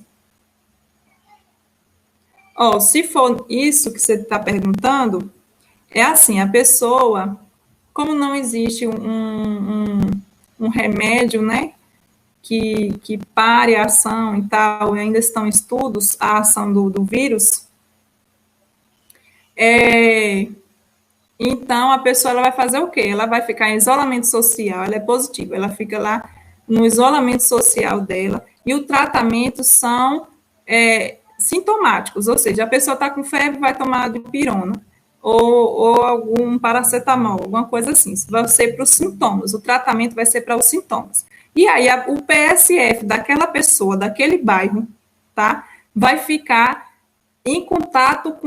Ó, se for isso que você está perguntando, é assim, a pessoa, como não existe um remédio, né, que pare a ação e tal, e ainda estão em estudos a ação do vírus, então a pessoa ela vai fazer o quê? Ela vai ficar em isolamento social, ela é positiva, ela fica lá no isolamento social dela, e o tratamento são sintomáticos, ou seja, a pessoa está com febre, vai tomar dipirona, ou algum paracetamol, alguma coisa assim, isso vai ser para os sintomas, o tratamento vai ser para os sintomas. E aí o PSF daquela pessoa, daquele bairro, tá, vai ficar em contato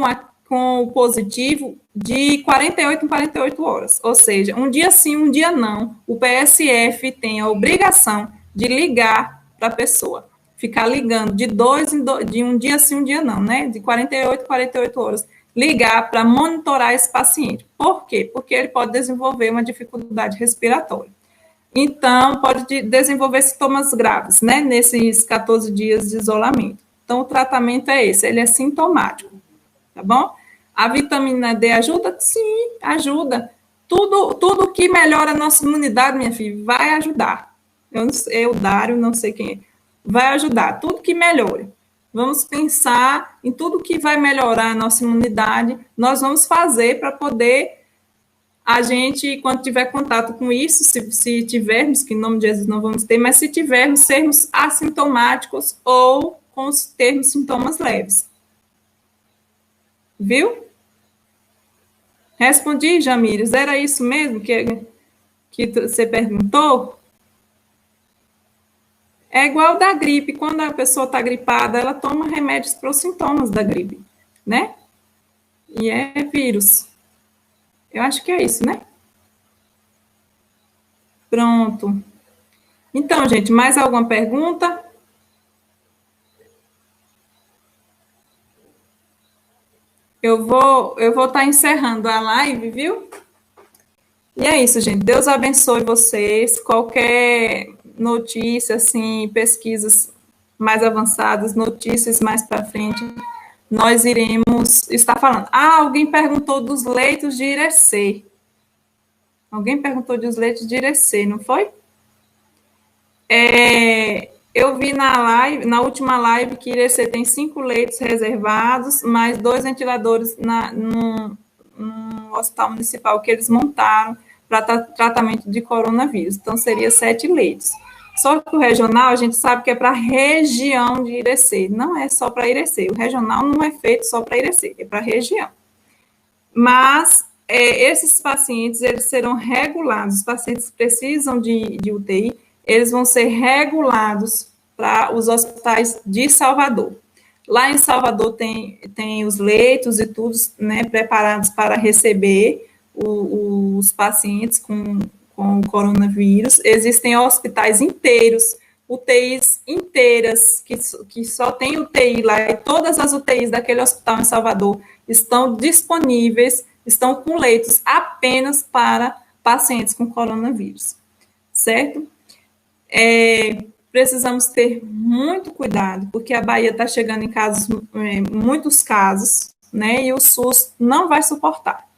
com o positivo de 48 em 48 horas, ou seja, um dia sim, um dia não, o PSF tem a obrigação de ligar para a pessoa, ficar ligando de um dia sim, um dia não, né, de 48 em 48 horas, ligar para monitorar esse paciente. Por quê? Porque ele pode desenvolver uma dificuldade respiratória. Então, pode desenvolver sintomas graves, né, nesses 14 dias de isolamento. Então, o tratamento é esse, ele é sintomático, tá bom? A vitamina D ajuda? Sim, ajuda. Tudo que melhora a nossa imunidade, minha filha, vai ajudar. Eu Dário, não sei quem é, vai ajudar. Tudo que melhore. Vamos pensar em tudo que vai melhorar a nossa imunidade, nós vamos fazer para poder a gente, quando tiver contato com isso, se tivermos, que em nome de Jesus não vamos ter, mas se tivermos, sermos assintomáticos ou com os termos sintomas leves. Viu? Respondi, Jamires. Era isso mesmo que você perguntou? É igual da gripe. Quando a pessoa está gripada, ela toma remédios para os sintomas da gripe, né? E é vírus. Eu acho que é isso, né? Pronto. Então, gente, mais alguma pergunta? Eu vou estar encerrando a live, viu? E é isso, gente. Deus abençoe vocês. Qualquer notícia, assim, pesquisas mais avançadas, notícias mais para frente, nós iremos estar falando. Ah, alguém perguntou dos leitos de Irecê. Alguém perguntou dos leitos de Irecê, não foi? Eu vi na última live que Irecê tem 5 leitos reservados, mais 2 ventiladores no hospital municipal que eles montaram para tratamento de coronavírus. Então, seria 7 leitos. Só que o regional, a gente sabe que é para a região de Irecê, não é só para Irecê. O regional não é feito só para Irecê, é para a região. Mas esses pacientes, eles serão regulados. Os pacientes que precisam de UTI, eles vão ser regulados para os hospitais de Salvador. Lá em Salvador tem os leitos e tudo, né, preparados para receber os pacientes com coronavírus. Existem hospitais inteiros, UTIs inteiras, que só tem UTI lá, e todas as UTIs daquele hospital em Salvador estão disponíveis, estão com leitos apenas para pacientes com coronavírus, certo? Precisamos ter muito cuidado, porque a Bahia está chegando em muitos casos, né? E o SUS não vai suportar,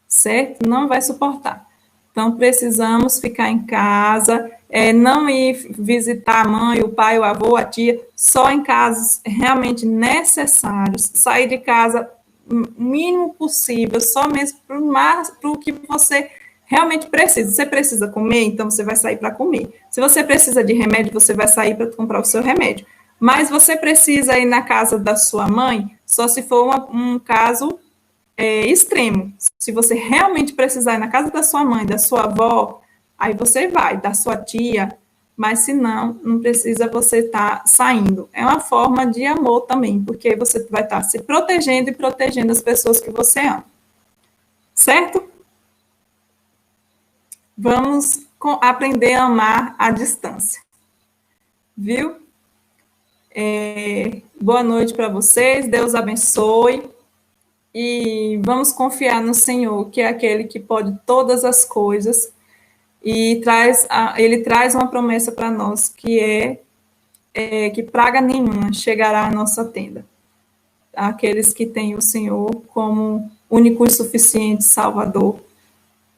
certo? Não vai suportar. Então, precisamos ficar em casa, não ir visitar a mãe, o pai, o avô, a tia, só em casos realmente necessários. Sair de casa o mínimo possível, só mesmo para o que você realmente precisa. Você precisa comer, então você vai sair para comer. Se você precisa de remédio, você vai sair para comprar o seu remédio. Mas você precisa ir na casa da sua mãe, só se for um caso extremo. Se você realmente precisar ir na casa da sua mãe, da sua avó, aí você vai, da sua tia, mas se não, não precisa você estar saindo. É uma forma de amor também, porque você vai estar se protegendo e protegendo as pessoas que você ama. Certo? Vamos aprender a amar à distância. Viu? Boa noite para vocês, Deus abençoe. E vamos confiar no Senhor, que é aquele que pode todas as coisas, e ele traz uma promessa para nós, que é que praga nenhuma chegará à nossa tenda. Aqueles que têm o Senhor como único e suficiente Salvador,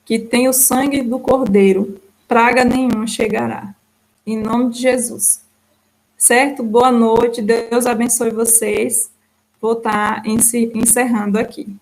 que tem o sangue do Cordeiro, praga nenhuma chegará. Em nome de Jesus. Certo? Boa noite, Deus abençoe vocês. Vou estar encerrando aqui.